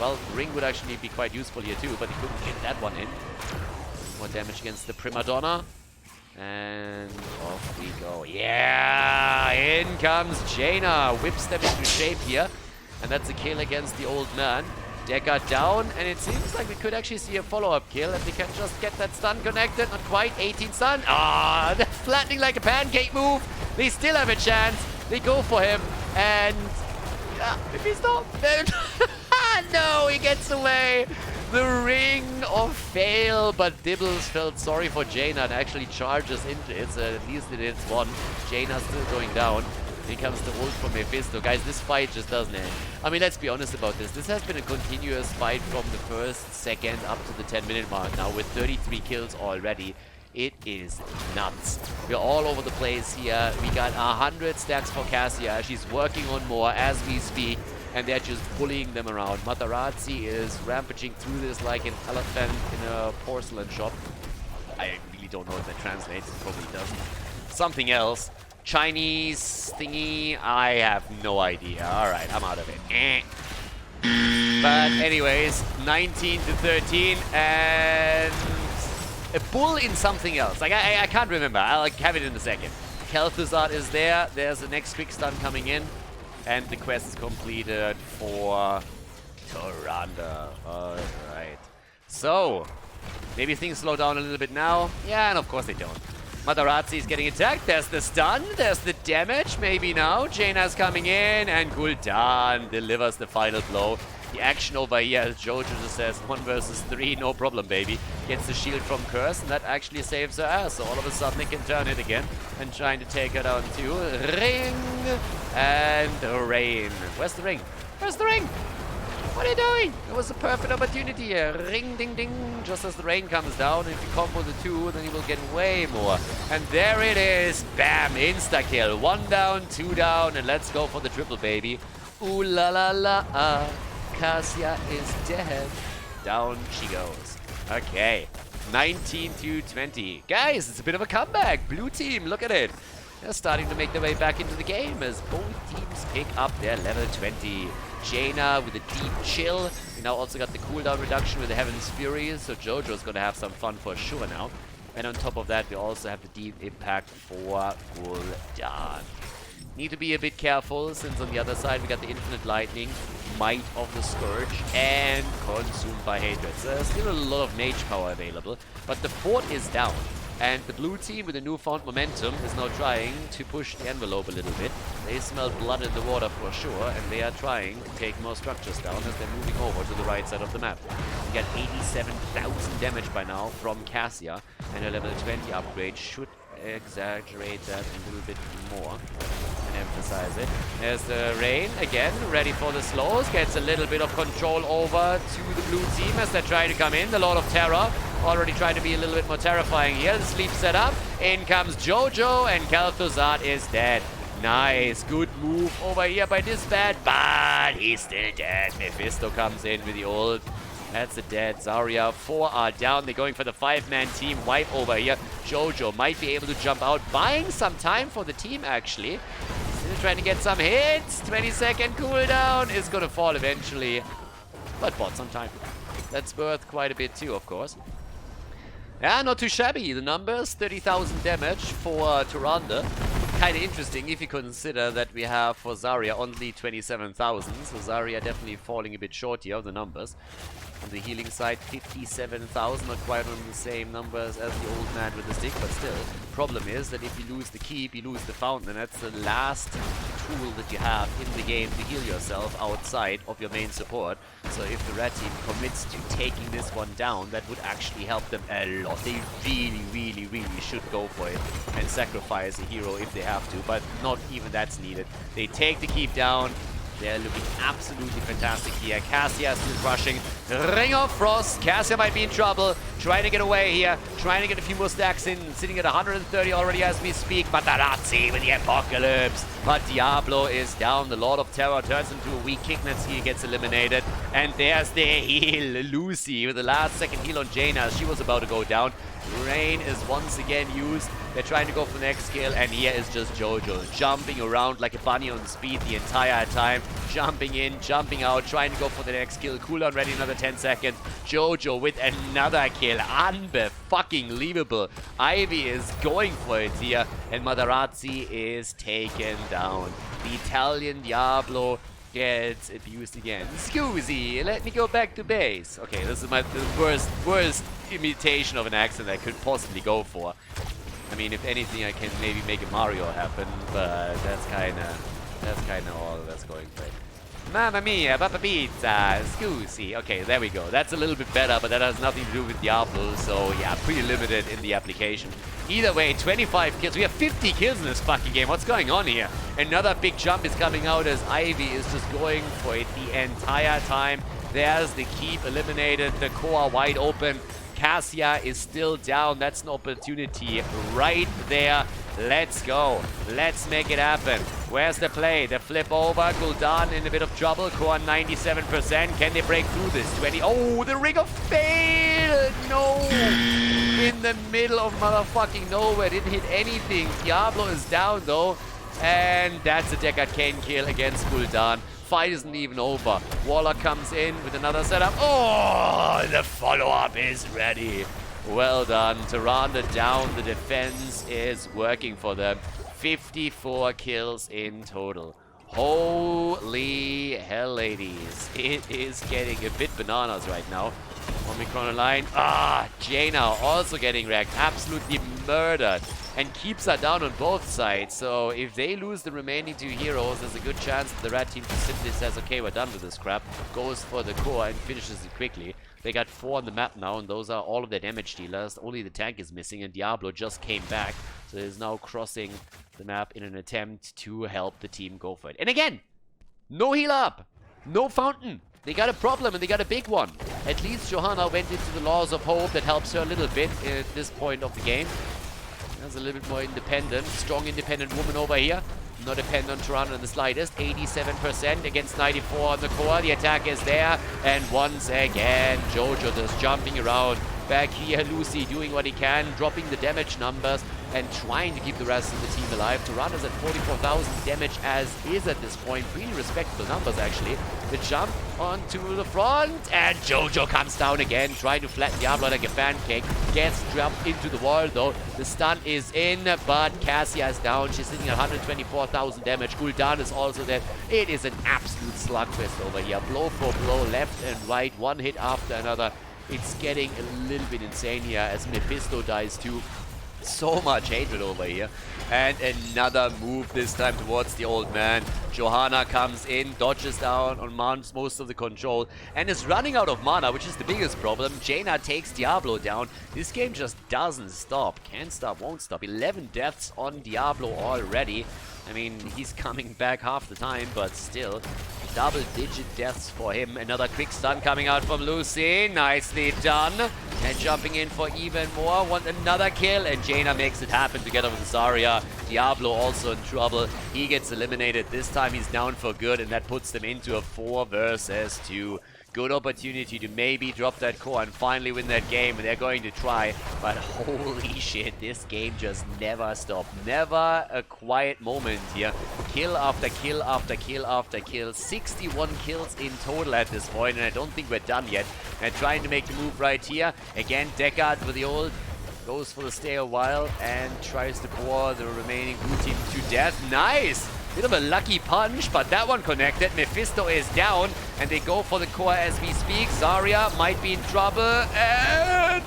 Well, ring would actually be quite useful here too, but he couldn't get that one in. More damage against the Prima Donna. And off we go. Yeah! In comes Jaina. Whips them into shape here. And that's a kill against the old man. Decker down, and it seems like we could actually see a follow-up kill if they can just get that stun connected. Not quite. 18 stun. Ah, they're flattening like a pancake move. They still have a chance. They go for him, and if he's not, then no, he gets away. The ring of fail, but Dibbles felt sorry for Jaina and actually charges into it. So at least it is one. Jaina's still going down. Here comes the ult from Mephisto. Guys, this fight just doesn't end. I mean, let's be honest about this. This has been a continuous fight from the first second up to the 10-minute mark now with 33 kills already. It is nuts. We're all over the place here. We got 100 stacks for Cassia. She's working on more as we speak, and they're just bullying them around. Matarazzi is rampaging through this like an elephant in a porcelain shop. I really don't know if that translates. It probably doesn't. Something else. Chinese thingy, I have no idea. Alright, I'm out of it. But anyways, 19 to 13 and a bull in something else. Like I can't remember. I'll have it in a second. Khaldor is there. There's the next quick stun coming in. And the quest is completed for Toranda. Alright. So, maybe things slow down a little bit now. Yeah, and of course they don't. Matarazzi is getting attacked. There's the stun. There's the damage. Maybe now. Jaina's coming in. And Gul'dan delivers the final blow. The action over here, as Jojo just says, 1 versus 3. No problem, baby. Gets the shield from Curse. And that actually saves her ass. So all of a sudden, they can turn it again. And trying to take her down too. Ring. And rain. Where's the ring? Where's the ring? What are you doing? It was a perfect opportunity here. Ring, ding, ding. Just as the rain comes down. And if you combo the 2, then you will get way more. And there it is. Bam. Insta-kill. 1 down, 2 down. And let's go for the triple, baby. Ooh la la la. Cassia is dead. Down she goes. Okay. 19 to 20. Guys, it's a bit of a comeback. Blue team, look at it. They're starting to make their way back into the game as both teams pick up their level 20. Jaina with a deep chill. We now also got the cooldown reduction with the Heaven's Fury, so Jojo's gonna have some fun for sure now. And on top of that, we also have the deep impact for Gul'dan. Need to be a bit careful, since on the other side we got the Infinite Lightning, Might of the Scourge, and Consumed by Hatred. So there's still a lot of mage power available, but the fort is down. And the blue team with the newfound momentum is now trying to push the envelope a little bit. They smell blood in the water for sure, and they are trying to take more structures down as they're moving over to the right side of the map. We got 87,000 damage by now from Cassia, and a level 20 upgrade should exaggerate that a little bit more and emphasize it. There's the rain again, ready for the slows, gets a little bit of control over to the blue team as they try to come in. The Lord of Terror already trying to be a little bit more terrifying here. The sleep set up, in comes Jojo, and Khaldor is dead. Nice, good move over here by Disbad, but he's still dead. Mephisto comes in with the ult. That's a dead Zarya. 4 are down. They're going for the 5-man team wipe over here. Jojo might be able to jump out, buying some time for the team actually. Still trying to get some hits. 20-second cooldown is going to fall eventually, but bought some time. That's worth quite a bit too, of course. Yeah, not too shabby. The numbers, 30,000 damage for Toranda. Kind of interesting if you consider that we have for Zarya only 27,000. So Zarya definitely falling a bit short here of the numbers. On the healing side, 57,000, not quite on the same numbers as the old man with the stick, but still. Problem is that if you lose the keep, you lose the fountain, and that's the last tool that you have in the game to heal yourself outside of your main support. So if the red team commits to taking this one down, that would actually help them a lot. They really should go for it and sacrifice a hero if they have to, but not even that's needed. They take the keep down. They're looking absolutely fantastic here. Cassia still crushing. Ring of Frost. Cassia might be in trouble. Trying to get away here. Trying to get a few more stacks in. Sitting at 130 already as we speak. Matarazzi with the Apocalypse. But Diablo is down. The Lord of Terror turns into a weak kick. He gets eliminated. And there's the heal. Lucy with the last second heal on Jaina. She was about to go down. Rain is once again used. They're trying to go for the next kill, and here is just Jojo jumping around like a bunny on speed the entire time. Jumping in, jumping out, trying to go for the next kill. Cooldown ready, another 10 seconds. Jojo with another kill. Unbe-fucking-leavable. Ivy is going for it here, and Matarazzi is taken down. The Italian Diablo gets abused again. Scusi, let me go back to base. Okay, this is the worst imitation of an accent I could possibly go for. I mean, if anything, I can maybe make a Mario happen, but that's kind of all that's going for it. Mamma mia, Papa Pizza, scusi. Okay, there we go. That's a little bit better, but that has nothing to do with Diablo, so yeah, pretty limited in the application. Either way, 25 kills. We have 50 kills in this fucking game. What's going on here? Another big jump is coming out as Ivy is just going for it the entire time. There's the keep eliminated, the core wide open. Cassia is still down. That's an opportunity right there. Let's go. Let's make it happen. Where's the play? The flip over. Gul'dan in a bit of trouble. Core 97%. Can they break through this? 20. Oh, the Ring of Fail! No! In the middle of motherfucking nowhere. Didn't hit anything. Diablo is down though. And that's a Deckard Cain kill against Gul'dan. Fight isn't even over. Waller comes in with another setup. Oh, the follow-up is ready. Well done. Tyrande down. The defense is working for them. 54 kills in total. Holy hell, ladies. It is getting a bit bananas right now. Omicron line. Jaina also getting wrecked. Absolutely murdered. And keeps her down on both sides. So if they lose the remaining two heroes, there's a good chance that the red team just simply says, okay, we're done with this crap. Goes for the core and finishes it quickly. They got 4 on the map now, and those are all of their damage dealers. Only the tank is missing, and Diablo just came back. So he's now crossing the map in an attempt to help the team go for it. And again, no heal up, no fountain. They got a problem, and they got a big one. At least Johanna went into the Laws of Hope. That helps her a little bit at this point of the game. That's a little bit more independent. Strong independent woman over here. Not dependent on Tyrande in the slightest. 87% against 94 on the core. The attack is there. And once again, Jojo just jumping around. Back here, Lucy doing what he can. Dropping the damage numbers. And trying to keep the rest of the team alive. Tyrande's at 44,000 damage as is at this point. Pretty respectable numbers, actually. The jump onto the front. And Jojo comes down again. Trying to flatten Diablo like a pancake. Gets dropped into the wall, though. The stun is in, but Cassia is down. She's sitting at 124,000 damage. Gul'dan is also dead. It is an absolute slugfest over here. Blow for blow, left and right. One hit after another. It's getting a little bit insane here as Mephisto dies too. So much hatred over here. And another move this time towards the old man. Johanna comes in, dodges down on most of the control, and is running out of mana, which is the biggest problem. Jaina takes Diablo down. This game just doesn't stop. Can't stop, won't stop. 11 deaths on Diablo already. I mean, he's coming back half the time, but still, double-digit deaths for him. Another quick stun coming out from Lucy. Nicely done. And jumping in for even more. Want another kill, and Jaina makes it happen together with Zarya. Diablo also in trouble. He gets eliminated. This time he's down for good, and that puts them into a 4 versus 2. Good opportunity to maybe drop that core and finally win that game, and they're going to try, but holy shit, this game just never stopped. Never a quiet moment here. Kill after kill after kill after kill. 61 kills in total at this point, and I don't think we're done yet. And trying to make the move right here. Again, Deckard with the ult. Goes for the stay a while and tries to bore the remaining blue team to death. Nice! Bit of a lucky punch, but that one connected. Mephisto is down, and they go for the core as we speak. Zarya might be in trouble, and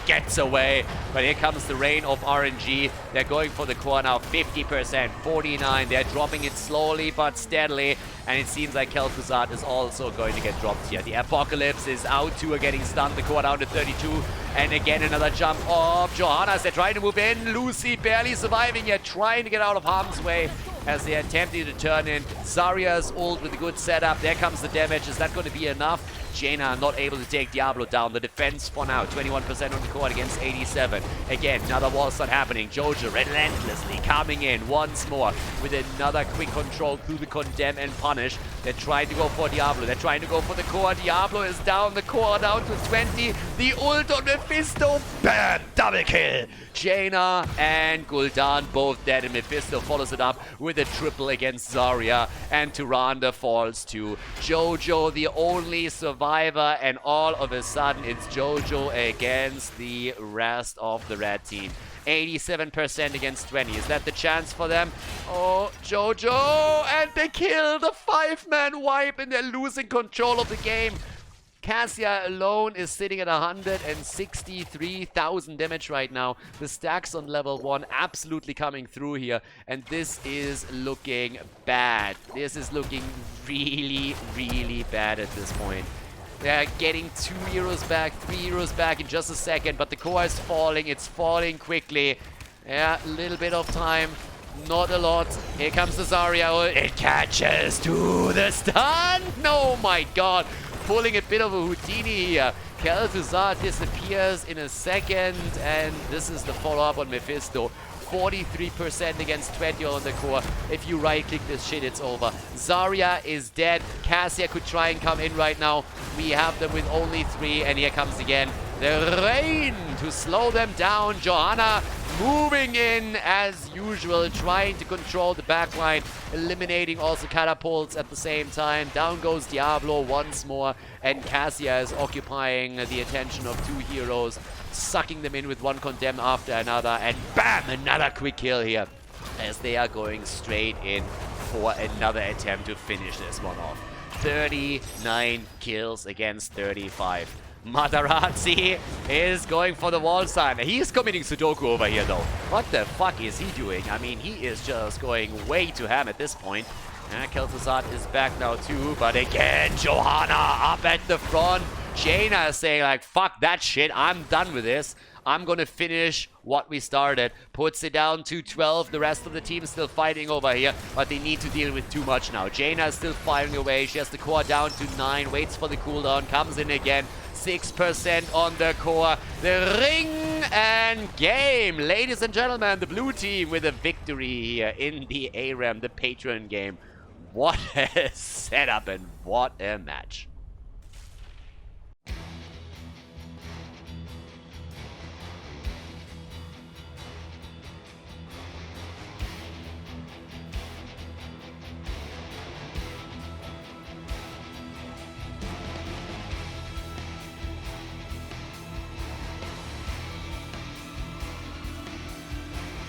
gets away. But here comes the rain of RNG. They're going for the core now, 50%, 49. They're dropping it slowly but steadily, and it seems like Kel'Thuzad is also going to get dropped here. The Apocalypse is out, 2 are getting stunned. The core down to 32, and again another jump of Johanna as they're trying to move in. Lucy barely surviving yet, trying to get out of harm's way. as they attempted to turn in. Zarya's ult with a good setup. There comes the damage. Is that going to be enough? Jaina not able to take Diablo down. The defense for now, 21% on the court against 87. Again, another wall start happening. Jojo relentlessly coming in once more with another quick control through the condemn and punish. They're trying to go for Diablo. They're trying to go for the core. Diablo is down. The core down to 20. The ult on Mephisto. Bam! Double kill. Jaina and Gul'dan both dead, and Mephisto follows it up with a triple against Zarya, and Tyrande falls too. Jojo the only survivor, and all of a sudden it's Jojo against the rest of the red team. 87% against 20. Is that the chance for them? Oh, Jojo! And they kill the 5-man wipe, and they're losing control of the game. Cassia alone is sitting at 163,000 damage right now. The stacks on level 1 absolutely coming through here. And this is looking bad. This is looking really, really bad at this point. They're getting 2 heroes back, 3 heroes back in just a second. But the core is falling. It's falling quickly. Yeah, a little bit of time. Not a lot. Here comes the Zarya. It catches to the stun. Oh my god. Pulling a bit of a Houdini here. Khaldor disappears in a second, and this is the follow-up on Mephisto. 43% against 20 on the core. If you right-click this shit, it's over. Zarya is dead. Cassia could try and come in right now. We have them with only 3, and here comes again the rain to slow them down. Johanna moving in as usual, trying to control the backline, eliminating also catapults at the same time. Down goes Diablo once more, and Cassia is occupying the attention of 2 heroes, sucking them in with one condemn after another, and bam, another quick kill here as they are going straight in for another attempt to finish this one off. 39 kills against 35. Matarazzi is going for the wall sign. He's committing Sudoku over here though. What the fuck is he doing? I mean, he is just going way too ham at this point. Khaldor is back now too, but again, Johanna up at the front. Jaina is saying like, fuck that shit, I'm done with this. I'm gonna finish what we started. Puts it down to 12. The rest of the team is still fighting over here, but they need to deal with too much now. Jaina is still firing away. She has the core down to 9. Waits for the cooldown. Comes in again. 6% on the core. The ring and game. Ladies and gentlemen, the blue team with a victory here in the ARAM, the Patreon game. What a setup and what a match.